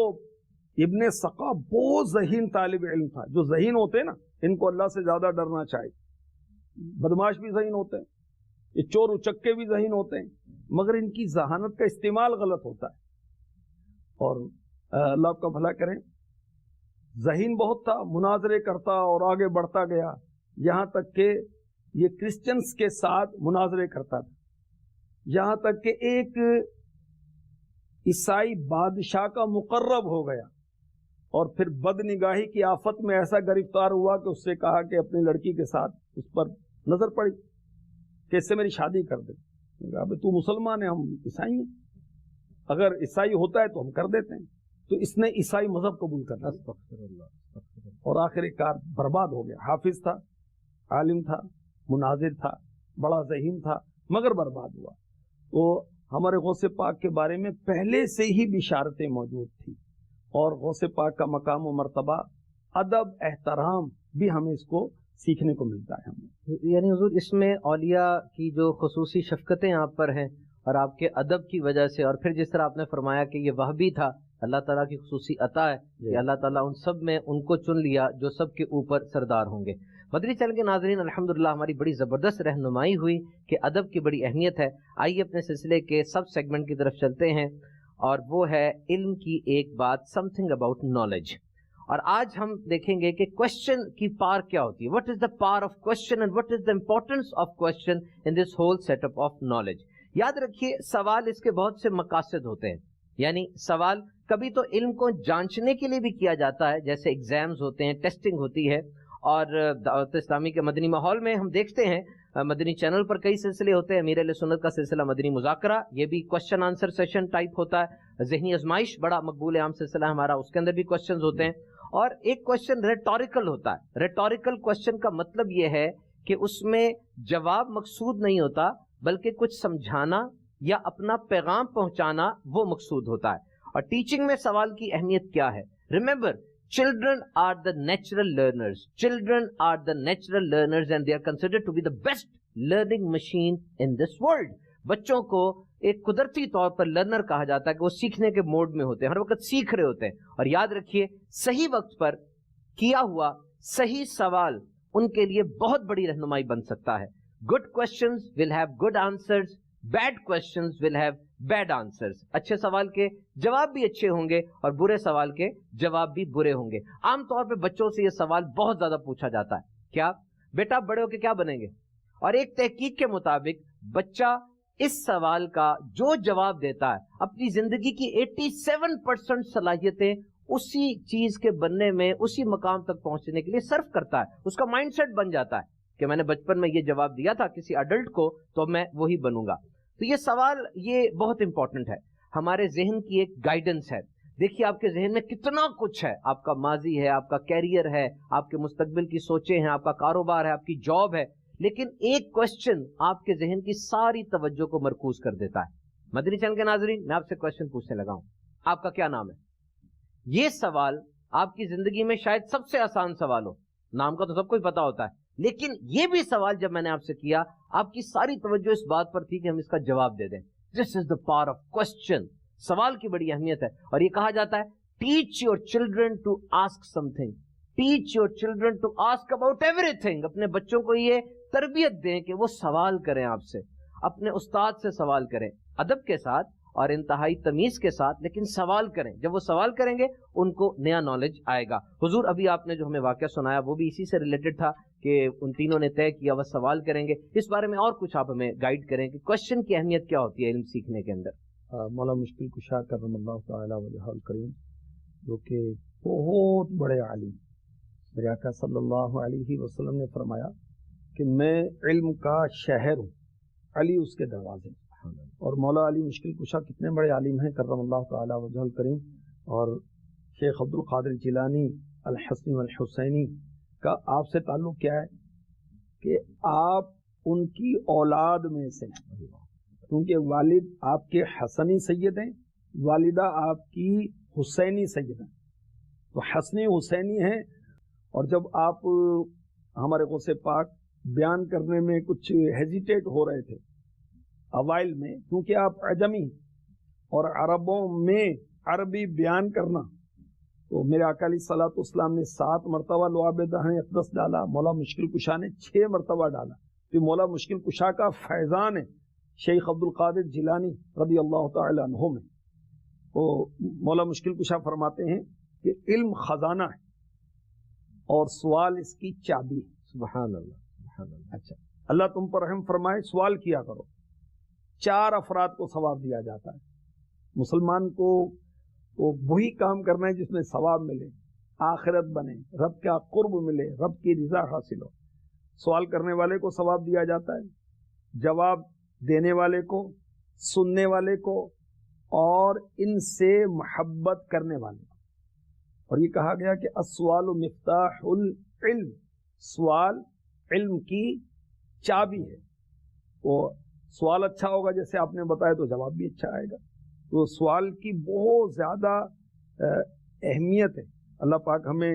ابن سقا بہت ذہین طالب علم تھا۔ جو ذہین ہوتے ہیں نا ان کو اللہ سے زیادہ ڈرنا چاہیے۔ بدماش بھی ذہین ہوتے ہیں، یہ چور اچکے بھی ذہین ہوتے ہیں، مگر ان کی ذہانت کا استعمال غلط ہوتا ہے۔ اور اللہ آپ کا بھلا کریں، ذہین بہت تھا، مناظرے کرتا اور آگے بڑھتا گیا، یہاں تک کہ یہ کرسچنز کے ساتھ مناظرے کرتا تھا، یہاں تک کہ ایک عیسائی بادشاہ کا مقرب ہو گیا، اور پھر بد نگاہی کی آفت میں ایسا گرفتار ہوا کہ اس سے کہا کہ اپنی لڑکی کے ساتھ اس پر نظر پڑی کہ اس سے میری شادی کر دے۔ کہا تو مسلمان ہے، ہم عیسائی ہیں، اگر عیسائی ہوتا ہے تو ہم کر دیتے ہیں۔ تو اس نے عیسائی مذہب قبول کر لیا اور آخر کار برباد ہو گیا۔ حافظ تھا، عالم تھا، مناظر تھا، بڑا ذہین تھا، مگر برباد ہوا۔ تو ہمارے غوث پاک کے بارے میں پہلے سے ہی بشارتیں موجود تھی، اور غوث پاک کا مقام و مرتبہ، ادب، احترام بھی ہمیں اس کو سیکھنے کو ملتا ہے۔ ہمیں یعنی حضور اس میں اولیاء کی جو خصوصی شفقتیں آپ پر ہیں اور آپ کے ادب کی وجہ سے، اور پھر جس طرح آپ نے فرمایا کہ یہ وہبی تھا، اللہ تعالیٰ کی خصوصی عطا ہے کہ اللہ تعالیٰ ان سب میں ان کو چن لیا جو سب کے اوپر سردار ہوں گے۔ مدنی چینل کے ناظرین، الحمدللہ ہماری بڑی زبردست رہنمائی ہوئی کہ ادب کی بڑی اہمیت ہے۔ آئیے اپنے سلسلے کے سب سیگمنٹ کی طرف چلتے ہیں، اور وہ ہے علم کی ایک بات، سم تھنگ اباؤٹ نالج۔ اور آج ہم دیکھیں گے کہ کوشچن کی پار کیا ہوتی ہے، what is the part of question and what is the importance of question in this whole set up of knowledge. یاد رکھیے سوال اس کے بہت سے مقاصد ہوتے ہیں، یعنی سوال کبھی تو علم کو جانچنے کے لیے بھی کیا جاتا ہے، جیسے ایگزامز ہوتے ہیں، ٹیسٹنگ ہوتی ہے، اور دعوت اسلامی کے مدنی ماحول میں ہم دیکھتے ہیں مدنی چینل پر کئی سلسلے ہوتے ہیں۔ امیر اہل سنت کا سلسلہ مدنی مذاکرہ، یہ بھی کوشچن آنسر سیشن ٹائپ ہوتا ہے۔ ذہنی آزمائش بڑا مقبول عام سلسلہ ہمارا، اس کے اندر بھی کوشچنز ہوتے ہیں۔ اور ایک کوشچن ریٹوریکل ہوتا ہے۔ ریٹوریکل کوشچن کا مطلب یہ ہے کہ اس میں جواب مقصود نہیں ہوتا، بلکہ کچھ سمجھانا یا اپنا پیغام پہنچانا وہ مقصود ہوتا ہے۔ اور ٹیچنگ میں سوال کی اہمیت کیا ہے؟ Remember, children are the natural learners. Children are the natural learners and they are considered to be the best learning machine in this world. بچوں کو ایک قدرتی طور پر لرنر کہا جاتا ہے کہ وہ سیکھنے کے موڈ میں ہوتے ہیں، ہر وقت سیکھ رہے ہوتے ہیں۔ اور یاد رکھیے صحیح وقت پر کیا ہوا صحیح سوال ان کے لیے بہت بڑی رہنمائی بن سکتا ہے۔ Good questions will have good answers. Bad questions will have bad answers. اچھے سوال کے جواب بھی اچھے ہوں گے اور برے سوال کے جواب بھی برے ہوں گے۔ عام طور پہ بچوں سے یہ سوال بہت زیادہ پوچھا جاتا ہے، کیا بیٹا بڑے ہو کے کیا بنیں گے؟ اور ایک تحقیق کے مطابق بچہ اس سوال کا جو جواب دیتا ہے، اپنی زندگی کی 87% صلاحیتیں اسی چیز کے بننے میں، اسی مقام تک پہنچنے کے لیے صرف کرتا ہے، اس کا مائنڈ سیٹ بن جاتا ہے کہ میں نے بچپن میں یہ جواب دیا تھا کسی اڈلٹ کو تو میں وہی بنوں گا. تو یہ سوال یہ بہت امپورٹنٹ ہے، ہمارے ذہن کی ایک گائیڈنس ہے. دیکھیے آپ کے ذہن میں کتنا کچھ ہے، آپ کا ماضی ہے، آپ کا کیریئر ہے، آپ کے مستقبل کی سوچیں ہیں، آپ کا کاروبار ہے، آپ کی جاب ہے، لیکن ایک کوشچن آپ کے ذہن کی ساری توجہ کو مرکوز کر دیتا ہے. مدنی چینل کے ناظرین، میں آپ سے کوشچن پوچھنے لگا ہوں، آپ کا کیا نام ہے؟ یہ سوال آپ کی زندگی میں شاید سب سے آسان سوال ہو، نام کا تو سب کو ہی پتا ہوتا ہے، لیکن یہ بھی سوال جب میں نے آپ سے کیا، آپ کی ساری توجہ اس بات پر تھی کہ ہم اس کا جواب دے دیں. دس از دا پاور آف کوشچن. سوال کی بڑی اہمیت ہے، اور یہ کہا جاتا ہے teach your children to ask something, teach your children to ask about everything. اپنے بچوں کو یہ تربیت دیں کہ وہ سوال کریں آپ سے، اپنے استاد سے سوال کریں، ادب کے ساتھ اور انتہائی تمیز کے ساتھ، لیکن سوال کریں. جب وہ سوال کریں گے ان کو نیا نالج آئے گا. حضور ابھی آپ نے جو ہمیں واقعہ سنایا وہ بھی اسی سے ریلیٹڈ تھا کہ ان تینوں نے طے کیا وہ سوال کریں گے. اس بارے میں اور کچھ آپ ہمیں گائیڈ کریں کہ کوشچن کی اہمیت کیا ہوتی ہے علم سیکھنے کے اندر. مولا مشکل کشا کرم اللہ تعالی وجہ الکریم، جو کہ بہت بڑے عالم، میرے آقا صلی اللہ علیہ وسلم نے فرمایا کہ میں علم کا شہر ہوں، علی اس کے دروازے. اور مولا علی مشکل کشا کتنے بڑے عالم ہیں کرم اللہ تعالی وجہ الکریم. اور شیخ عبد القادر جیلانی الحسنی والحسینی کا آپ سے تعلق کیا ہے کہ آپ ان کی اولاد میں سے ہیں، کیونکہ والد آپ کے حسنی سید ہیں، والدہ آپ کی حسینی سید ہیں، تو حسنی حسینی ہیں. اور جب آپ ہمارے غوث پاک بیان کرنے میں کچھ ہیزیٹیٹ ہو رہے تھے اوائل میں، کیونکہ آپ عجمی اور عربوں میں عربی بیان کرنا، تو میرے آقا علیہ الصلوۃ والسلام نے 7 مرتبہ لعاب دہن اقدس ڈالا، مولا مشکل کشا نے 6 مرتبہ ڈالا. تو مولا مشکل کشا کا فیضان ہے شیخ عبد القادر جیلانی رضی اللہ تعالی عنہ میں. تو مولا مشکل کشا فرماتے ہیں کہ علم خزانہ ہے اور سوال اس کی چابی ہے. سبحان اللہ، سبحان اللہ. اچھا، اللہ تم پر رحم فرمائے، سوال کیا کرو. 4 افراد کو ثواب دیا جاتا ہے. مسلمان کو وہی کام کرنا ہے جس میں ثواب ملے، آخرت بنے، رب کا قرب ملے، رب کی رضا حاصل ہو. سوال کرنے والے کو ثواب دیا جاتا ہے، جواب دینے والے کو، سننے والے کو، اور ان سے محبت کرنے والے کو. اور یہ کہا گیا کہ السوال مفتاح العلم، سوال علم کی چابی ہے. وہ سوال اچھا ہوگا جیسے آپ نے بتایا تو جواب بھی اچھا آئے گا. تو سوال کی بہت زیادہ اہمیت ہے. اللہ پاک ہمیں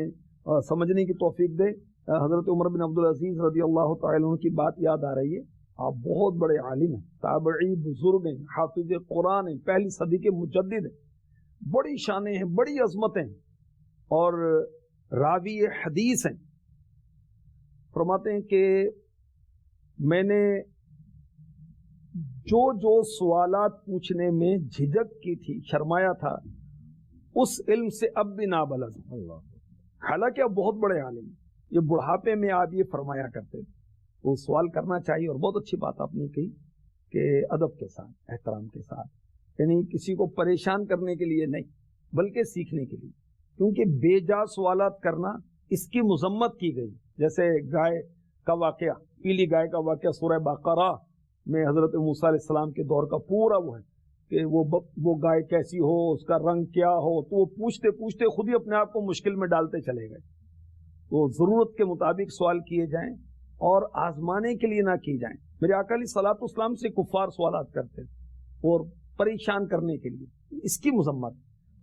سمجھنے کی توفیق دے. حضرت عمر بن عبدالعزیز رضی اللہ تعالی عنہ کی بات یاد آ رہی ہے. آپ بہت بڑے عالم ہیں، تابعی بزرگ ہیں، حافظ قرآن ہیں، پہلی صدی کے مجدد ہیں، بڑی شانیں ہیں، بڑی عظمتیں ہیں، اور راوی حدیث ہیں. فرماتے ہیں کہ میں نے جو سوالات پوچھنے میں جھجک کی تھی، شرمایا تھا، اس علم سے اب بھی نابلد ہوں. حالانکہ اب بہت بڑے عالم ہیں. یہ بڑھاپے میں آپ یہ فرمایا کرتے تھے. وہ سوال کرنا چاہیے. اور بہت اچھی بات آپ نے کہی کہ ادب کے ساتھ، احترام کے ساتھ، یعنی کسی کو پریشان کرنے کے لیے نہیں بلکہ سیکھنے کے لیے. کیونکہ بے جا سوالات کرنا اس کی مذمت کی گئی. جیسے گائے کا واقعہ، پیلی گائے کا واقعہ سورہ بقرہ میں حضرت موسیٰ علیہ السلام کے دور کا پورا وہ ہے کہ وہ گائے کیسی ہو، اس کا رنگ کیا ہو. تو وہ پوچھتے پوچھتے خود ہی اپنے آپ کو مشکل میں ڈالتے چلے گئے. تو ضرورت کے مطابق سوال کیے جائیں اور آزمانے کے لیے نہ کی جائیں. میرے آقا علیہ الصلوۃ والسلام سے کفار سوالات کرتے تھے اور پریشان کرنے کے لیے. اس کی مذمت.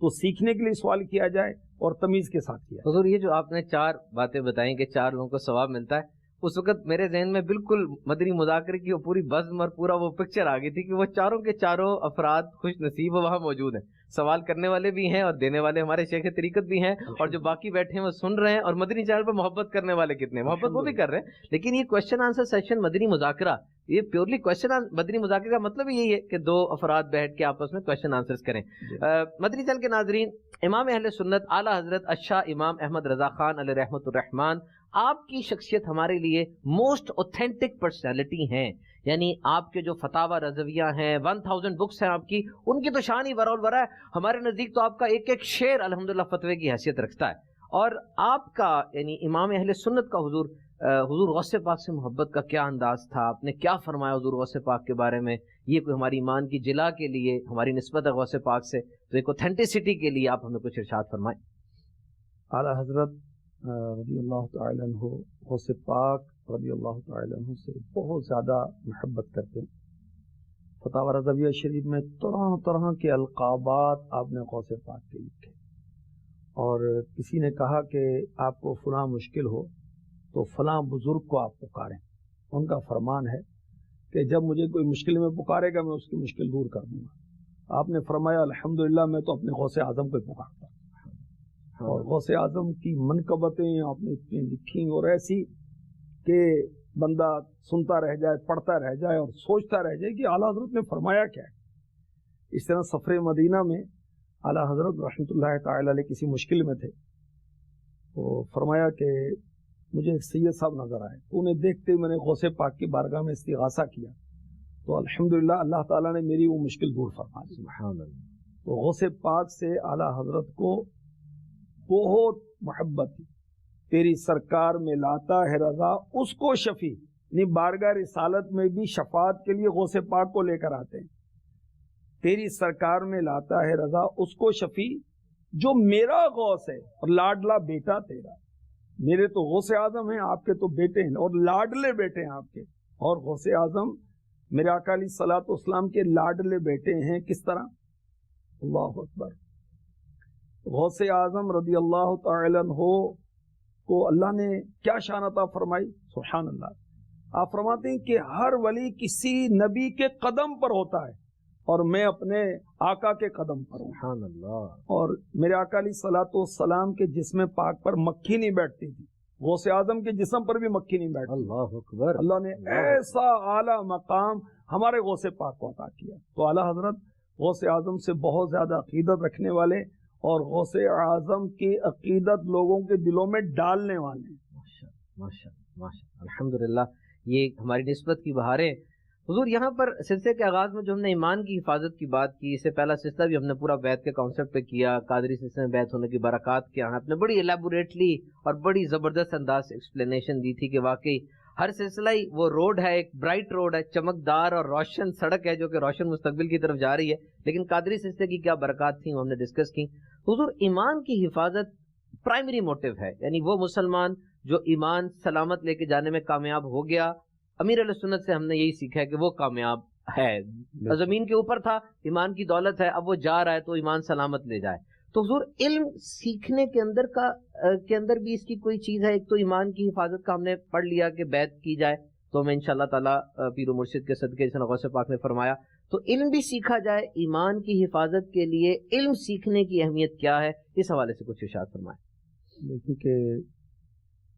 تو سیکھنے کے لیے سوال کیا جائے اور تمیز کے ساتھ کیا. حضور یہ جو آپ نے 4 باتیں بتائیں کہ 4 لوگوں کو ثواب ملتا ہے، اس وقت میرے ذہن میں بالکل مدنی مذاکرے کی وہ پوری بزم اور پورا وہ پکچر آ گئی تھی کہ وہ چاروں کے چاروں افراد خوش نصیب وہاں موجود ہیں. سوال کرنے والے بھی ہیں اور دینے والے ہمارے شیخ طریقت بھی ہیں، اور جو باقی بیٹھے ہیں وہ سن رہے ہیں. اور مدنی چینل پر محبت کرنے والے کتنے، محبت وہ بھی کر رہے ہیں. لیکن یہ کوشچن آنسر سیشن مدنی مذاکرہ، یہ پیورلی کوشچن مدنی مذاکرے کا مطلب یہی ہے کہ 2 افراد بیٹھ کے آپس میں کوشچن آنسرز کریں. مدنی چینل کے ناظرین، امام اہل سنت اعلیٰ حضرت الشاہ امام احمد رضا خان علیہ رحمۃ الرحمان آپ کی شخصیت ہمارے لیے موسٹ اوتھینٹک پرسنالٹی ہیں. یعنی آپ کے جو فتاوی رضویہ ہیں، 1000 بکس ہیں آپ کی، ان کی تو شان ہی ورا ہے. ہمارے نزدیک تو آپ کا ایک ایک شعر الحمدللہ فتوے کی حیثیت رکھتا ہے. اور آپ کا یعنی امام اہل سنت کا حضور غوث پاک سے محبت کا کیا انداز تھا، آپ نے کیا فرمایا حضور غوث پاک کے بارے میں، یہ کوئی ہماری ایمان کی جلا کے لیے ہماری نسبت ہے غوث پاک سے، تو ایک اوتھینٹسٹی کے لیے آپ ہمیں کچھ ارشاد فرمائیں. اعلیٰ حضرت رضی اللہ تعالیٰ عنہ غوث پاک رضی اللہ تعالیٰ عنہ سے بہت زیادہ محبت کرتے ہیں. فتاوی رضویہ شریف میں طرح طرح کے القابات آپ نے غوث پاک کے لکھے، اور کسی نے کہا کہ آپ کو فلاں مشکل ہو تو فلاں بزرگ کو آپ پکاریں. ان کا فرمان ہے کہ جب مجھے کوئی مشکل میں پکارے گا میں اس کی مشکل دور کر دوں گا. آپ نے فرمایا الحمدللہ میں تو اپنے غوث اعظم کو پکارتا ہوں، اور غوث اعظم کی منقبتیں آپ نے اتنی لکھی اور ایسی کہ بندہ سنتا رہ جائے، پڑھتا رہ جائے اور سوچتا رہ جائے کہ اعلیٰ حضرت نے فرمایا کیا ہے. اس طرح سفر مدینہ میں اعلیٰ حضرت رحمۃ اللہ تعالی علیہ کسی مشکل میں تھے، تو فرمایا کہ مجھے ایک سید صاحب نظر آئے، تو انہیں دیکھتے میں نے غوث پاک کی بارگاہ میں استغاثہ کیا، تو الحمدللہ اللہ تعالیٰ نے میری وہ مشکل دور فرما دی. سبحان اللہ. تو غوث پاک سے اعلیٰ حضرت کو بہت محبت تھی. تیری سرکار میں لاتا ہے رضا اس کو شفیع، یعنی بارگاہ رسالت میں بھی شفاعت کے لیے غوث پاک کو لے کر آتے ہیں. تیری سرکار میں لاتا ہے رضا اس کو شفیع جو میرا غوث ہے اور لاڈلا بیٹا تیرا. میرے تو غوث اعظم ہیں، آپ کے تو بیٹے ہیں اور لاڈلے بیٹے ہیں آپ کے. اور غوث اعظم میرے آقا علیہ الصلوۃ والسلام کے لاڈلے بیٹے ہیں. کس طرح؟ اللہ اکبر. غوث اعظم رضی اللہ تعالی عنہ کو اللہ نے کیا شان عطا فرمائی. سبحان اللہ. آپ فرماتے ہیں کہ ہر ولی کسی نبی کے قدم پر ہوتا ہے اور میں اپنے آقا کے قدم پر ہوں. سبحان اللہ. اور میرے آقا علیہ الصلوۃ والسلام کے جسم پاک پر مکھی نہیں بیٹھتی تھی، غوث اعظم کے جسم پر بھی مکھی نہیں بیٹھتی. اللہ اکبر. اللہ نے ایسا اعلیٰ مقام ہمارے غوث پاک کو عطا کیا. تو اعلیٰ حضرت غوث اعظم سے بہت زیادہ عقیدت رکھنے والے اور غوث اعظم کی عقیدت لوگوں کے دلوں میں ڈالنے والے ہیں. ماشاءاللہ الحمدللہ. یہ ہماری نسبت کی بہاریں. حضور یہاں پر سلسلے کے آغاز میں جو ہم نے ایمان کی حفاظت کی بات کی، اس سے پہلا سلسلہ بھی ہم نے پورا بیت کے کانسیپٹ پہ کیا، قادری سلسلے میں بیت ہونے کی برکات کیا. آپ نے بڑی ایلیبوریٹلی اور بڑی زبردست انداز سے ایکسپلینیشن دی تھی کہ واقعی ہر سلسلہ ہی وہ روڈ ہے، ایک برائٹ روڈ ہے، چمکدار اور روشن سڑک ہے جو کہ روشن مستقبل کی طرف جا رہی ہے. لیکن قادری سلسلے کی کیا برکات تھیں وہ ہم نے ڈسکس کی. حضور ایمان کی حفاظت پرائمری موٹیو ہے، یعنی وہ مسلمان جو ایمان سلامت لے کے جانے میں کامیاب ہو گیا، امیر علیہ سنت سے ہم نے یہی سیکھا ہے کہ وہ کامیاب ہے. زمین کے اوپر تھا، ایمان کی دولت ہے، اب وہ جا رہا ہے تو ایمان سلامت لے جائے. تو حضور علم سیکھنے کے اندر بھی اس کی کوئی چیز ہے. ایک تو ایمان کی حفاظت کا ہم نے پڑھ لیا کہ بیعت کی جائے تو ہمیں انشاءاللہ تعالیٰ پیر و مرشد کے صدقے جیسے غوث پاک نے فرمایا، تو علم بھی سیکھا جائے. ایمان کی حفاظت کے لیے علم سیکھنے کی اہمیت کیا ہے، اس حوالے سے کچھ ارشاد فرمائیں. دیکھیں کہ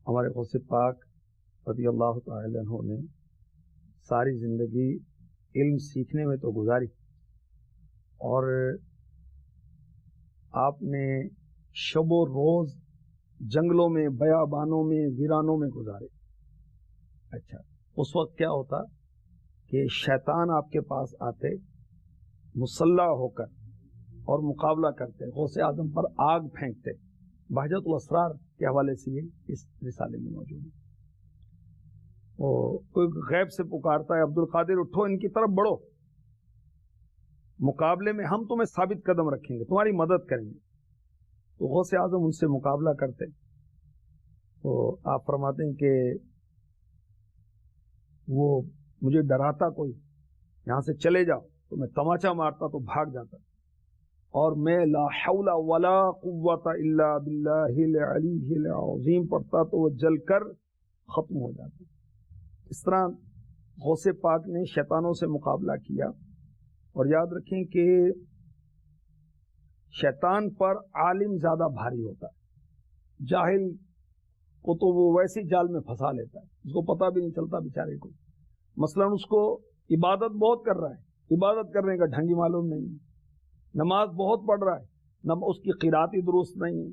ہمارے غوث پاک رضی اللہ تعالی عنہ نے ساری زندگی علم سیکھنے میں تو گزاری، اور آپ نے شب و روز جنگلوں میں، بیابانوں میں، ویرانوں میں گزارے. اچھا، اس وقت کیا ہوتا کہ شیطان آپ کے پاس آتے مسلح ہو کر اور مقابلہ کرتے، غوث اعظم پر آگ پھینکتے. بہجت الاسرار کے حوالے سے یہ اس رسالے میں موجود ہے. کوئی غیب سے پکارتا ہے، عبد القادر اٹھو ان کی طرف بڑھو، مقابلے میں ہم تمہیں ثابت قدم رکھیں گے، تمہاری مدد کریں گے. تو غوث اعظم ان سے مقابلہ کرتے. تو آپ فرماتے ہیں کہ وہ مجھے ڈراتا کوئی، یہاں سے چلے جاؤ، تو میں تماچا مارتا تو بھاگ جاتا، اور میں لا حول ولا قوت الا باللہ العلی العظیم پڑھتا تو وہ جل کر ختم ہو جاتا. اس طرح غوث پاک نے شیطانوں سے مقابلہ کیا. اور یاد رکھیں کہ شیطان پر عالم زیادہ بھاری ہوتا ہے، جاہل کو تو وہ ویسی جال میں پھنسا لیتا ہے، اس کو پتہ بھی نہیں چلتا بیچارے کو. مثلا اس کو عبادت بہت کر رہا ہے، عبادت کرنے کا ڈھنگ ہی معلوم نہیں، نماز بہت پڑھ رہا ہے، اس کی قرات ہی درست نہیں ہے،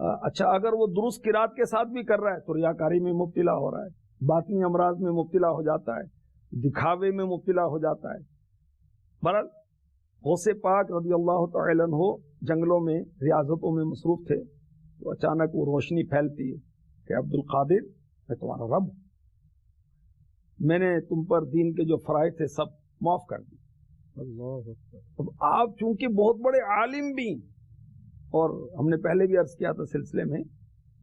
اچھا اگر وہ درست قرات کے ساتھ بھی کر رہا ہے تو ریاکاری میں مبتلا ہو رہا ہے، باطنی امراض میں مبتلا ہو جاتا ہے، دکھاوے میں مبتلا ہو جاتا ہے۔ بہرحال غوث پاک رضی اللہ تعالی عنہ جنگلوں میں ریاضتوں میں مصروف تھے، تو اچانک وہ روشنی پھیلتی ہے کہ عبد القادر میں تمہارا رب ہوں، میں نے تم پر دین کے جو فرائض تھے سب معاف کر دی۔ اب آپ چونکہ بہت بڑے عالم بھی ہیں، اور ہم نے پہلے بھی عرض کیا تھا سلسلے میں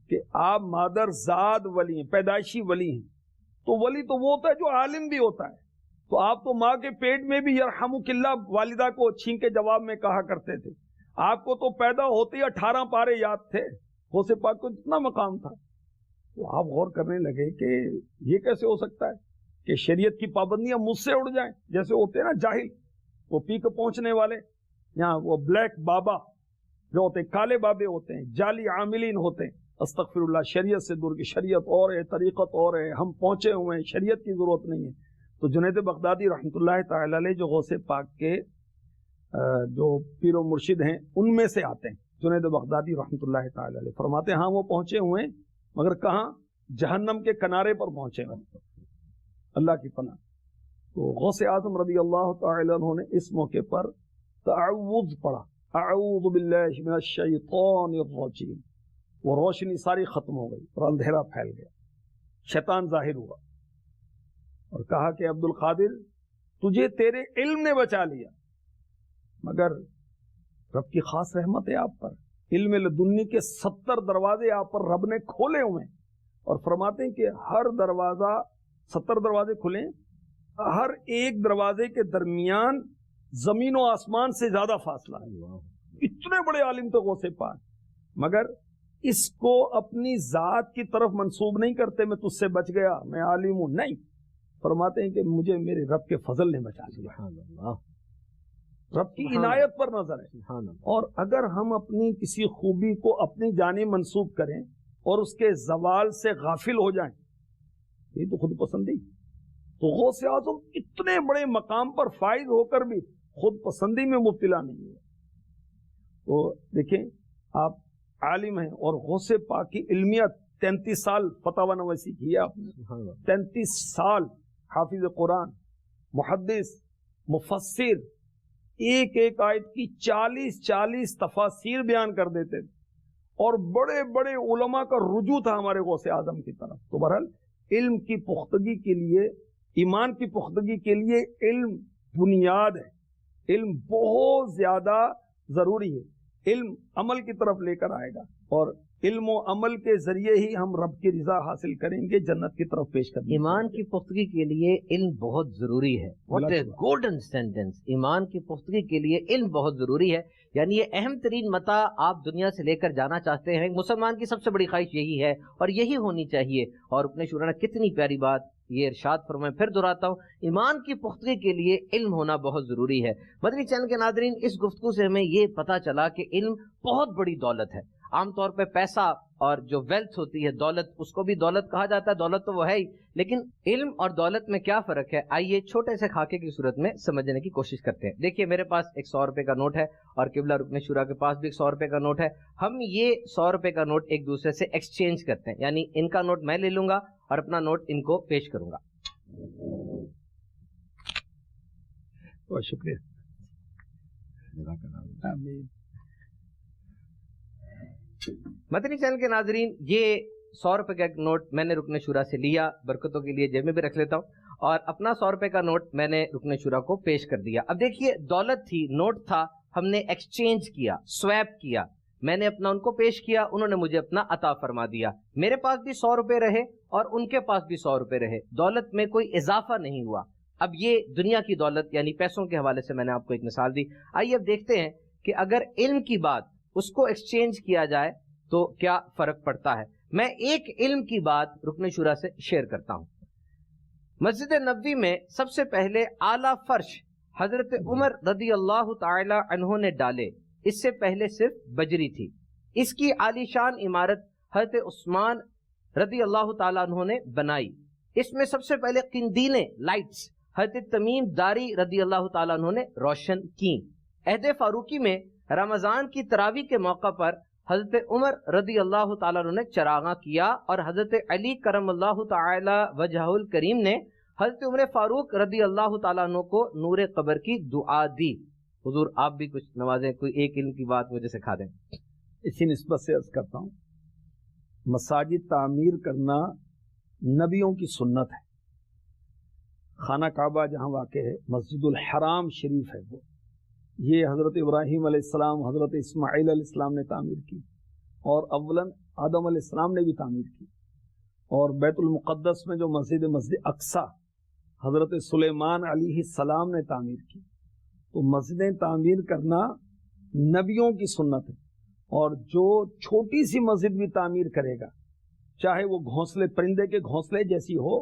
کہ آپ مادر زاد ولی ہیں، پیدائشی ولی ہیں، تو ولی تو وہ ہوتا ہے جو عالم بھی ہوتا ہے، تو آپ تو ماں کے پیٹ میں بھی یرحمک اللہ والدہ کو چھین کے جواب میں کہا کرتے تھے، آپ کو تو پیدا ہوتے ہی 18 پارے یاد تھے، غوث پاک کو اتنا مقام تھا۔ تو آپ غور کرنے لگے کہ یہ کیسے ہو سکتا ہے کہ شریعت کی پابندیاں مجھ سے اڑ جائیں، جیسے ہوتے ہیں نا جاہل، وہ پی کے پہنچنے والے، یہاں وہ بلیک بابا جو ہوتے ہیں، کالے بابے ہوتے ہیں، جعلی عاملین ہوتے ہیں، استغفر اللہ، شریعت سے دور کی، شریعت اور ہے، طریقت اور ہے، ہم پہنچے ہوئے ہیں، شریعت کی ضرورت نہیں ہے۔ تو جنید بغدادی رحمۃ اللہ تعالی علیہ جو غوث پاک کے جو پیر و مرشد ہیں ان میں سے آتے ہیں، جنید بغدادی رحمۃ اللہ تعالی علیہ فرماتے ہیں ہاں وہ پہنچے ہوئے ہیں، مگر کہاں؟ جہنم کے کنارے پر پہنچے ہوئے، اللہ کی پناہ۔ تو غوث اعظم رضی اللہ تعالی عنہ نے اس موقع پر تعوذ پڑھا، اعوذ باللہ من الشیطان الرجیم، وہ روشنی ساری ختم ہو گئی اور اندھیرا پھیل گیا، شیطان ظاہر ہوا اور کہا کہ عبد القادر تجھے تیرے علم نے بچا لیا، مگر رب کی خاص رحمت ہے آپ پر، علم لدنی کے 70 دروازے آپ پر رب نے کھولے ہوئے ہیں، اور فرماتے ہیں کہ ہر دروازہ 70 دروازے کھلے، ہر ایک دروازے کے درمیان زمین و آسمان سے زیادہ فاصلہ ہے، اتنے بڑے عالم تھے غوث پاک، مگر اس کو اپنی ذات کی طرف منسوب نہیں کرتے، میں تجھ سے بچ گیا، میں عالم ہوں، نہیں، فرماتے ہیں کہ مجھے میرے رب کے فضل نے بچا لیا، رب کی عنایت پر نظر ہے۔ اور اگر ہم اپنی کسی خوبی کو اپنی جانب منسوب کریں اور اس کے زوال سے غافل ہو جائیں، یہ تو خود پسندی۔ تو غوث اعظم اتنے بڑے مقام پر فائز ہو کر بھی خود پسندی میں مبتلا نہیں ہوئے۔ تو دیکھیں آپ عالم ہیں، اور غوث پاک کی علمیت 33 سال فتاوی نویسی کی ہے آپ نے، 33 سال حافظ قرآن، محدث، مفسر، ایک ایک آیت کی 40 تفاسیر بیان کر دیتے تھے، اور بڑے بڑے علماء کا رجوع تھا ہمارے غوث اعظم کی طرف۔ تو بہرحال علم کی پختگی کے لیے، ایمان کی پختگی کے لیے علم بنیاد ہے، علم بہت زیادہ ضروری ہے، علم عمل کی طرف لے کر آئے گا، اور علم و عمل کے ذریعے ہی ہم رب کی رضا حاصل کریں گے، جنت کی طرف پیش کریں گے۔ ایمان کی پختگی کے لیے علم بہت ضروری ہے، واٹ اے گولڈن سینٹینس، ایمان کی پختگی کے لیے علم بہت ضروری ہے، یعنی یہ اہم ترین متاع آپ دنیا سے لے کر جانا چاہتے ہیں، مسلمان کی سب سے بڑی خواہش یہی ہے اور یہی ہونی چاہیے۔ اور اپنے شورا نے کتنی پیاری بات یہ ارشاد فرمائے، پھر دہراتا ہوں، ایمان کی پختگی کے لیے علم ہونا بہت ضروری ہے۔ مدنی چینل کے ناظرین، اس گفتگو سے ہمیں یہ پتہ چلا کہ علم بہت بڑی دولت ہے۔ عام طور پہ پیسہ اور جو ویلتھ ہوتی ہے، دولت، اس کو بھی دولت کہا جاتا ہے، دولت تو وہ ہے ہی، لیکن علم اور دولت میں کیا فرق ہے؟ آئیے چھوٹے سے خاکے کی صورت میں سمجھنے کی کوشش کرتے ہیں۔ دیکھیے میرے پاس ایک 100 روپے کا نوٹ ہے، اور قبلہ رکن شورا کے پاس بھی ایک 100 روپے کا نوٹ ہے۔ ہم یہ 100 روپے کا نوٹ ایک دوسرے سے ایکسچینج کرتے ہیں، یعنی ان کا نوٹ میں لے لوں گا اور اپنا نوٹ ان کو پیش کروں گا۔ بہت شکریہ۔ مدنی چینل کے ناظرین، یہ 100 روپے کا ایک نوٹ میں نے رکن شورا سے لیا، برکتوں کے لیے جیب میں بھی رکھ لیتا ہوں، اور اپنا 100 روپے کا نوٹ میں نے رکن شورا کو پیش کر دیا۔ اب دیکھیے دولت تھی، نوٹ تھا، ہم نے ایکسچینج کیا، سویپ کیا، میں نے اپنا ان کو پیش کیا، انہوں نے مجھے اپنا عطا فرما دیا، میرے پاس بھی 100 روپے رہے اور ان کے پاس بھی 100 روپے رہے، دولت میں کوئی اضافہ نہیں ہوا۔ اب یہ دنیا کی دولت یعنی پیسوں کے حوالے سے میں نے آپ کو ایک مثال دی۔ آئیے اب دیکھتے ہیں کہ اگر علم کی بات اس کو ایکسچینج کیا جائے تو کیا فرق پڑتا ہے۔ میں ایک علم کی بات رکن شورا سے شیئر کرتا ہوں۔ مسجد نبوی میں سب سے پہلے اعلیٰ فرش حضرت عمر رضی اللہ تعالی عنہ نے ڈالے، اس سے پہلے صرف بجری تھی۔ اس کی عالی شان عمارت حضرت عثمان رضی اللہ تعالی عنہ نے بنائی۔ اس میں سب سے پہلے قندیلیں، لائٹس، حضرت تمیم داری رضی اللہ تعالیٰ عنہ نے روشن کی۔ عہد فاروقی میں رمضان کی تراویح کے موقع پر حضرت عمر رضی اللہ تعالیٰ عنہ نے چراغاں کیا، اور حضرت علی کرم اللہ تعالی وجہہ الکریم نے حضرت عمر فاروق رضی اللہ تعالیٰ عنہ کو نور قبر کی دعا دی۔ حضور آپ بھی کچھ نوازیں، کوئی ایک علم کی بات مجھے سکھا دیں۔ اسی نسبت سے عرض کرتا ہوں، مساجد تعمیر کرنا نبیوں کی سنت ہے۔ خانہ کعبہ جہاں واقع ہے، مسجد الحرام شریف ہے، وہ یہ حضرت ابراہیم علیہ السلام، حضرت اسماعیل علیہ السلام نے تعمیر کی، اور اولاً آدم علیہ السلام نے بھی تعمیر کی۔ اور بیت المقدس میں جو مسجد اقصی حضرت سلیمان علیہ السلام نے تعمیر کی۔ تو مسجدیں تعمیر کرنا نبیوں کی سنت ہے، اور جو چھوٹی سی مسجد بھی تعمیر کرے گا، چاہے وہ گھونسلے، پرندے کے گھونسلے جیسی ہو،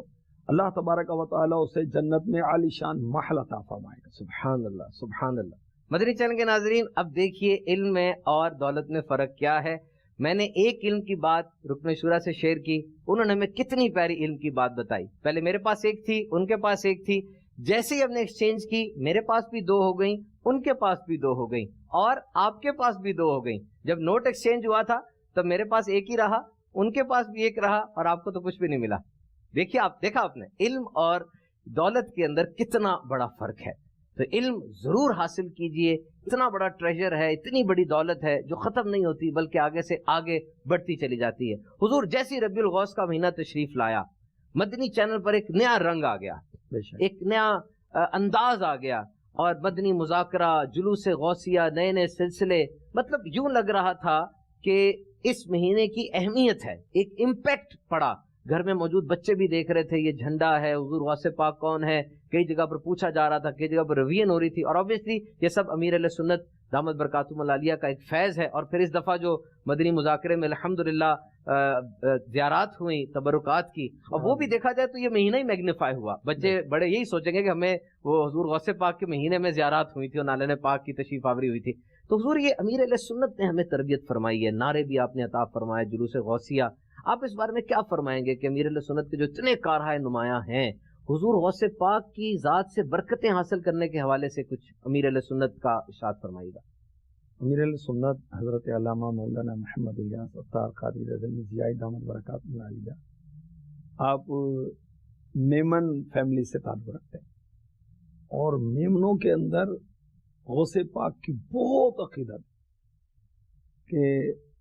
اللہ تبارک و تعالیٰ اسے جنت میں عالی شان محل عطا فرمائے گا۔ سبحان اللہ، سبحان اللہ۔ مدنی چینل کے ناظرین، اب دیکھیے علم میں اور دولت میں فرق کیا ہے۔ میں نے ایک علم کی بات رکن شورا سے شیئر کی، انہوں نے ہمیں کتنی پیاری علم کی بات بتائی۔ پہلے میرے پاس ایک تھی، ان کے پاس ایک تھی، جیسے ہی ہم نے ایکسچینج کی، میرے پاس بھی 2 ہو گئیں، ان کے پاس بھی 2 ہو گئیں، اور آپ کے پاس بھی 2 ہو گئیں۔ جب نوٹ ایکسچینج ہوا تھا تب میرے پاس ایک ہی رہا، ان کے پاس بھی ایک رہا، اور آپ کو تو کچھ بھی نہیں ملا۔ دیکھیے، دیکھا آپ نے علم اور دولت کے اندر کتنا بڑا فرق ہے۔ تو علم ضرور حاصل کیجئے، اتنا بڑا ٹریجر ہے، اتنی بڑی دولت ہے جو ختم نہیں ہوتی بلکہ آگے سے آگے بڑھتی چلی جاتی ہے۔ حضور جیسی ربیع الغوث کا مہینہ تشریف لایا، مدنی چینل پر ایک نیا رنگ آ گیا، ایک نیا انداز آ گیا، اور مدنی مذاکرہ، جلوس غوثیہ، نئے نئے سلسلے، مطلب یوں لگ رہا تھا کہ اس مہینے کی اہمیت ہے، ایک امپیکٹ پڑا۔ گھر میں موجود بچے بھی دیکھ رہے تھے یہ جھنڈا ہے، حضور غوث پاک کون ہے، کئی جگہ پر پوچھا جا رہا تھا، کئی جگہ پر ریویژن ہو رہی تھی، اور obviously یہ سب امیر علیہ سنت دامت برکاتہم العالیہ کا ایک فیض ہے۔ اور پھر اس دفعہ جو مدنی مذاکرے میں الحمدللہ زیارات ہوئیں تبرکات کی، اور وہ بھی دیکھا جائے تو یہ مہینہ ہی میگنیفائی ہوا۔ بچے بڑے یہی سوچیں گے کہ ہمیں وہ حضور غوث پاک کے مہینے میں زیارات ہوئی تھی اور نالین پاک کی تشریف آوری ہوئی تھی۔ تو حضور یہ امیر علیہ سنت نے ہمیں تربیت فرمائی ہے، نعرے بھی آپ نے عطا فرمائے، جلوس غوثیہ۔ آپ اس بارے میں کیا فرمائیں گے کہ امیر علیہ سنت کے جو اتنے کارہائے نمایاں ہیں، حضور غوث پاک کی ذات سے برکتیں حاصل کرنے کے حوالے سے کچھ امیر علیہ سنت کا ارشاد فرمائیے گا۔ امیر علیہ سنت حضرت علامہ مولانا محمد الیاس اطہار قادری رضوی ضیاء دامت برکاتہم العالیہ، آپ میمن فیملی سے تعلق رکھتے ہیں، اور میمنوں کے اندر غوث پاک کی بہت عقیدت کہ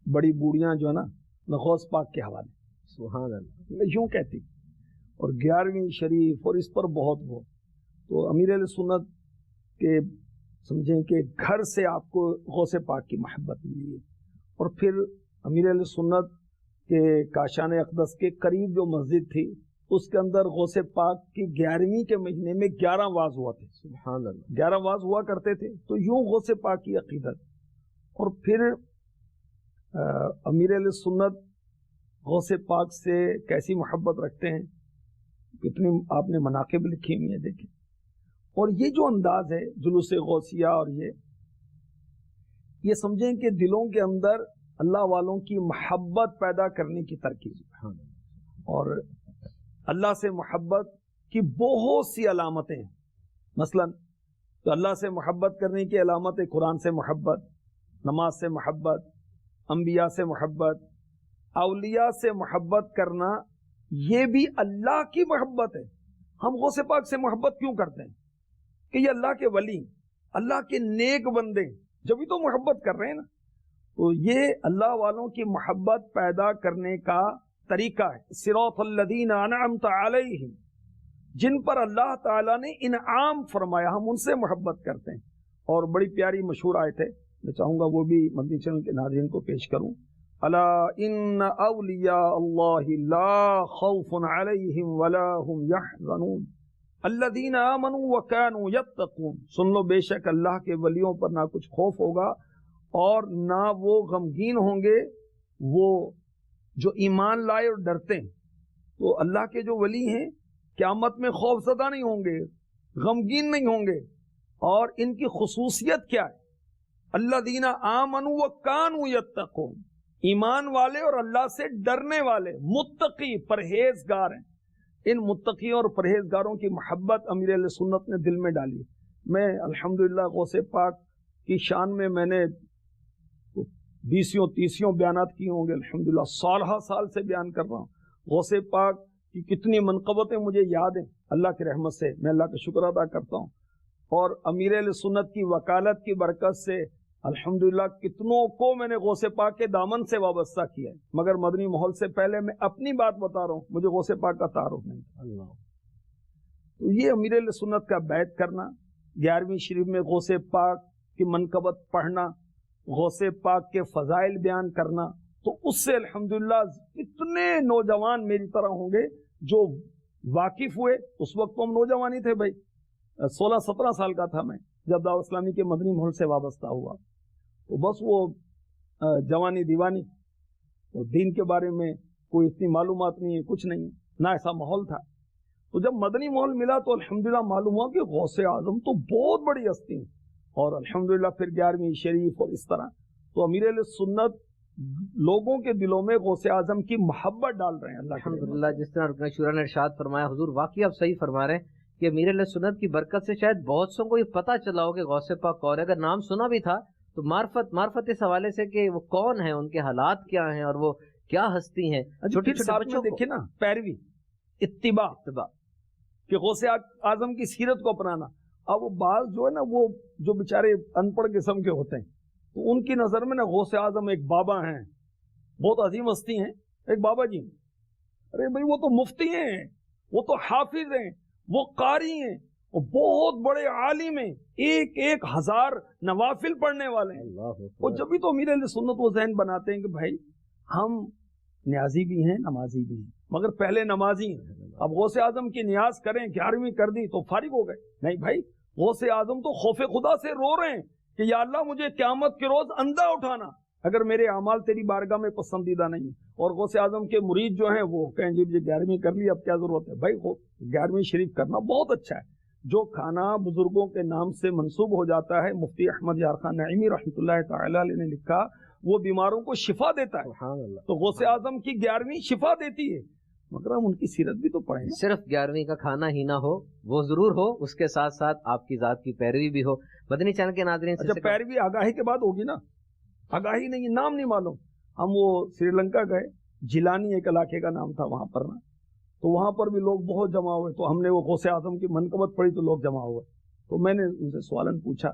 بڑی بوڑھیاں جو ہے نا غوث پاک کے حوالے، سبحان اللہ، میں یوں کہتی، اور 11ویں شریف، اور اس پر بہت وہ۔ تو امیر علیہ سنت کے سمجھیں کہ گھر سے آپ کو غوث پاک کی محبت ملی ہے، اور پھر امیر علیہ سنت کے کاشان اقدس کے قریب جو مسجد تھی، اس کے اندر غوث پاک کی 11ویں کے مہینے میں 11 واز ہوا تھے، سبحان اللہ، 11 واز ہوا کرتے تھے۔ تو یوں غوث پاک کی عقیدت، اور پھر امیر علیہ سنت غوث پاک سے کیسی محبت رکھتے ہیں، کتنی آپ نے مناقب لکھی ہوئی ہیں، دیکھیں۔ اور یہ جو انداز ہے جلوس غوثیہ، اور یہ سمجھیں کہ دلوں کے اندر اللہ والوں کی محبت پیدا کرنے کی ترکیب، اور اللہ سے محبت کی بہت سی علامتیں ہیں۔ مثلا تو اللہ سے محبت کرنے کی علامت ہے قرآن سے محبت، نماز سے محبت، انبیاء سے محبت، اولیاء سے محبت کرنا، یہ بھی اللہ کی محبت ہے۔ ہم غوث پاک سے محبت کیوں کرتے ہیں؟ کہ یہ اللہ کے ولی، اللہ کے نیک بندے، جبھی تو محبت کر رہے ہیں نا۔ تو یہ اللہ والوں کی محبت پیدا کرنے کا طریقہ ہے۔ صراط الذین انعمت علیہم، جن پر اللہ تعالیٰ نے انعام فرمایا، ہم ان سے محبت کرتے ہیں۔ اور بڑی پیاری مشہور آیت ہے، میں چاہوں گا وہ بھی مدنی چینل کے ناظرین کو پیش کروں۔ الا ان اولیاء اللہ لا خوف علیہم ولا هم یحزنون الذین آمنوا وکانوا یتقون۔ سن لو، بے شک اللہ کے ولیوں پر نہ کچھ خوف ہوگا اور نہ وہ غمگین ہوں گے، وہ جو ایمان لائے اور ڈرتے ہیں۔ تو اللہ کے جو ولی ہیں قیامت میں خوف زدہ نہیں ہوں گے، غمگین نہیں ہوں گے۔ اور ان کی خصوصیت کیا ہے؟ الذین آمنوا وکانوا یتقون، ایمان والے اور اللہ سے ڈرنے والے، متقی، پرہیزگار ہیں۔ ان متقیوں اور پرہیزگاروں کی محبت امیر علیہ سنت نے دل میں ڈالی۔ میں الحمدللہ غوث پاک کی شان میں نے 20 30 بیانات کیے ہوں گے الحمدللہ، سالہ سال سے بیان کر رہا ہوں۔ غوث پاک کی کتنی منقبتیں مجھے یاد ہیں، اللہ کی رحمت سے میں اللہ کا شکر ادا کرتا ہوں، اور امیر اہل سنت کی وکالت کی برکت سے الحمدللہ کتنوں کو میں نے غوث پاک کے دامن سے وابستہ کیا ہے۔ مگر مدنی ماحول سے پہلے میں اپنی بات بتا رہا ہوں، مجھے غوث پاک کا تعارف نہیں تھا۔ تو یہ امیر اہل سنت کا بیعت کرنا، 11ویں شریف میں غوث پاک کی منقبت پڑھنا، غوث پاک کے فضائل بیان کرنا، تو اس سے الحمدللہ کتنے نوجوان میری طرح ہوں گے جو واقف ہوئے۔ اس وقت تو ہم نوجوان ہی تھے بھائی، 16-17 سال کا تھا میں جب دعوت اسلامی کے مدنی ماحول سے وابستہ ہوا۔ تو بس وہ جوانی دیوانی، تو دین کے بارے میں کوئی اتنی معلومات نہیں ہے، کچھ نہیں، نہ ایسا ماحول تھا۔ تو جب مدنی ماحول ملا تو الحمدللہ معلوم ہوا کہ غوث اعظم تو بہت بڑی ہستی ہیں، اور الحمدللہ پھر 11ویں شریف اور اس طرح۔ تو امیر اہل سنت لوگوں کے دلوں میں غوث اعظم کی محبت ڈال رہے ہیں اللہ کے الحمدللہ۔ جس طرح رکن شورا نے ارشاد فرمایا، حضور واقعی آپ صحیح فرما رہے ہیں کہ امیر اہل سنت کی برکت سے شاید بہت سو کو یہ پتہ چلا ہو کہ غوث پاک کون ہے۔ اگر نام سنا بھی تھا تو معرفت اس حوالے سے کہ وہ کون ہیں، ان کے حالات کیا ہیں، اور وہ کیا ہستی ہیں۔ چھوٹے چھوٹے بچوں دیکھیں نا، پیروی، اتباع کہ غوث اعظم کی سیرت کو اپنانا۔ اب وہ بعض جو ہے نا، وہ جو بیچارے ان پڑھ قسم کے ہوتے ہیں، تو ان کی نظر میں نا غوث اعظم ایک بابا ہیں، بہت عظیم ہستی ہیں، ایک بابا جی۔ ارے بھائی وہ تو مفتی ہیں، وہ تو حافظ ہیں، وہ قاری ہیں، وہ بہت بڑے عالم ہیں، 1000 نوافل پڑھنے والے ہیں۔ اور جب بھی تو امیر اہل سنت وہ ذہن بناتے ہیں کہ بھائی ہم نیازی بھی ہیں، نمازی بھی ہیں، مگر پہلے نمازی ہیں۔ اب غوث اعظم کی نیاز کریں، 11ویں کر دی تو فارغ ہو گئے؟ نہیں بھائی، غوث اعظم تو خوف خدا سے رو رہے ہیں کہ یا اللہ مجھے قیامت کے روز اندھا اٹھانا اگر میرے اعمال تیری بارگاہ میں پسندیدہ نہیں۔ اور غوث اعظم کے مرید جو ہیں وہ کہیں جی 11ویں کر لی، اب کیا ضرورت ہے؟ بھائی 11ویں شریف کرنا بہت اچھا ہے۔ جو کھانا بزرگوں کے نام سے منسوب ہو جاتا ہے، مفتی احمد یار خان نعیمی رحمۃ اللہ تعالی علیہ نے لکھا، وہ بیماروں کو شفا دیتا ہے۔ تو غوث اعظم کی 11ویں شفا دیتی ہے، مگر ہم ان کی سیرت بھی تو پڑھیں۔ صرف 11ویں کا کھانا ہی نہ ہو، وہ ضرور ہو، اس کے ساتھ ساتھ آپ کی ذات کی پیروی بھی ہو۔ مدنی چینل کے ناظرین، اچھا پیروی آگاہی کے بعد ہوگی نا، آگاہی نہیں، نام نہیں معلوم۔ ہم وہ سری لنکا گئے، جیلانی ایک علاقے کا نام تھا وہاں پر نا، تو وہاں پر بھی لوگ بہت جمع ہوئے، تو ہم نے وہ غوث اعظم کی منقبت پڑھی تو لوگ جمع ہوئے، تو میں نے ان سے سوالن پوچھا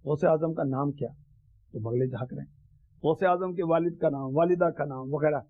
غوث اعظم کا نام کیا، تو بغلے جھانک رہے ہیں، غوث اعظم کے والد کا نام، والدہ کا نام وغیرہ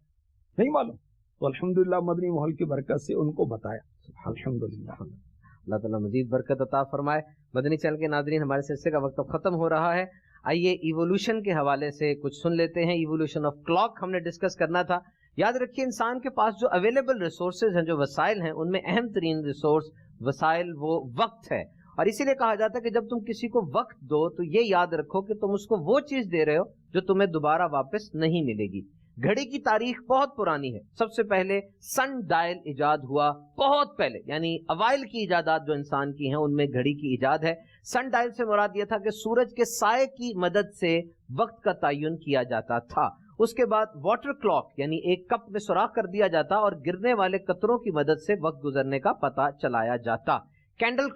نہیں معلوم۔ تو الحمدللہ مدنی ماحول کی برکت سے ان کو بتایا، الحمدللہ۔ اللہ تعالیٰ مزید برکت عطا فرمائے۔ مدنی چینل کے ناظرین، ہمارے سلسلے کا وقت اب ختم ہو رہا ہے، آئیے ایوولوشن کے حوالے سے کچھ سن لیتے ہیں۔ ایوولوشن آف کلاک ہم نے ڈسکس کرنا تھا۔ یاد رکھیے انسان کے پاس جو اویلیبل ریسورسز ہیں، جو وسائل ہیں، ان میں اہم ترین ریسورس وسائل وہ وقت ہے، اور اسی لیے کہا جاتا ہے کہ جب تم کسی کو وقت دو تو یہ یاد رکھو کہ تم اس کو وہ چیز دے رہے ہو جو تمہیں دوبارہ واپس نہیں ملے گی۔ گھڑی کی تاریخ بہت پرانی ہے۔ سب سے پہلے سن ڈائل ایجاد ہوا بہت پہلے، یعنی اوائل کی ایجادات جو انسان کی ہیں ان میں گھڑی کی ایجاد ہے۔ سن ڈائل سے مراد یہ تھا کہ سورج کے سائے کی مدد سے وقت کا تعین کیا جاتا تھا۔ اس کے بعد واٹر کلاک، یعنی ایک کپ میں سوراخ کر دیا جاتا اور گرنے والے قطروں کی مدد سے وقت گزرنے کا پتہ چلایا جاتا۔ کینڈل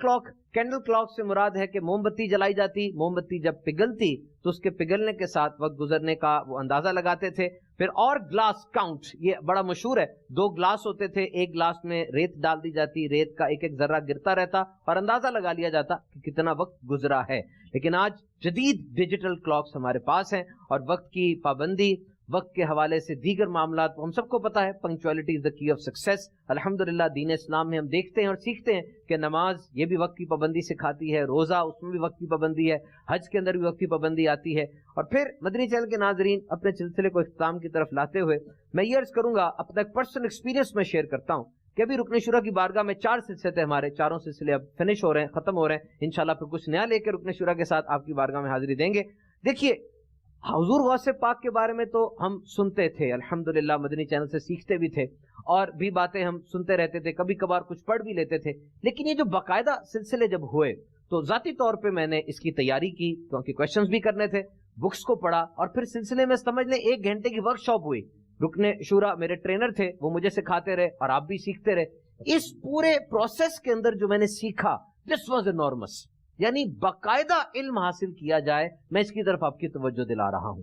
کلاک سے مراد ہے کہ موم بتی جلائی جاتی، موم بتی جب پگھلتی تو اس کے پگھلنے کے ساتھ وقت گزرنے کا وہ اندازہ لگاتے تھے۔ پھر اور گلاس کاؤنٹ، یہ بڑا مشہور ہے، 2 گلاس ہوتے تھے، ایک گلاس میں ریت ڈال دی جاتی، ریت کا ایک ایک ذرہ گرتا رہتا اور اندازہ لگا لیا جاتا کہ کتنا وقت گزرا ہے۔ لیکن آج جدید ڈیجیٹل کلاکس ہمارے پاس ہیں، اور وقت کی پابندی، وقت کے حوالے سے دیگر معاملات ہم سب کو پتا ہے، پنکچوالٹی از دا کی آف سکسیس۔ الحمدللہ دین اسلام میں ہم دیکھتے ہیں اور سیکھتے ہیں کہ نماز یہ بھی وقت کی پابندی سکھاتی ہے، روزہ اس میں بھی وقت کی پابندی ہے، حج کے اندر بھی وقت کی پابندی آتی ہے۔ اور پھر مدنی چینل کے ناظرین، اپنے سلسلے کو اختتام کی طرف لاتے ہوئے میں یہ عرض کروں گا، اپنا ایک پرسنل ایکسپیرینس میں شیئر کرتا ہوں کہ ابھی رکن شورا کی بارگاہ میں 4 سلسلے تھے ہمارے، چاروں سلسلے اب فنش ہو رہے ہیں، ختم ہو رہے ہیں۔ انشاءاللہ پھر کچھ نیا لے کے رکن شورا کے ساتھ آپ کی بارگاہ میں حاضری دیں گے۔ دیکھیے، حضور غوث پاک کے بارے میں تو ہم سنتے تھے، الحمدللہ مدنی چینل سے سیکھتے بھی تھے اور بھی باتیں ہم سنتے رہتے تھے، کبھی کبھار کچھ پڑھ بھی لیتے تھے، لیکن یہ جو باقاعدہ سلسلے جب ہوئے تو ذاتی طور پہ میں نے اس کی تیاری کی، کیونکہ کویشچنز بھی کرنے تھے، بکس کو پڑھا، اور پھر سلسلے میں سمجھ لیں 1 گھنٹے کی ورک شاپ ہوئی۔ رکن شورا میرے ٹرینر تھے، وہ مجھے سکھاتے رہے اور آپ بھی سیکھتے رہے۔ اس پورے پروسیس کے اندر جو میں نے سیکھا، دس واز انارمس، یعنی باقاعدہ علم حاصل کیا جائے، میں اس کی طرف آپ کی توجہ دلا رہا ہوں۔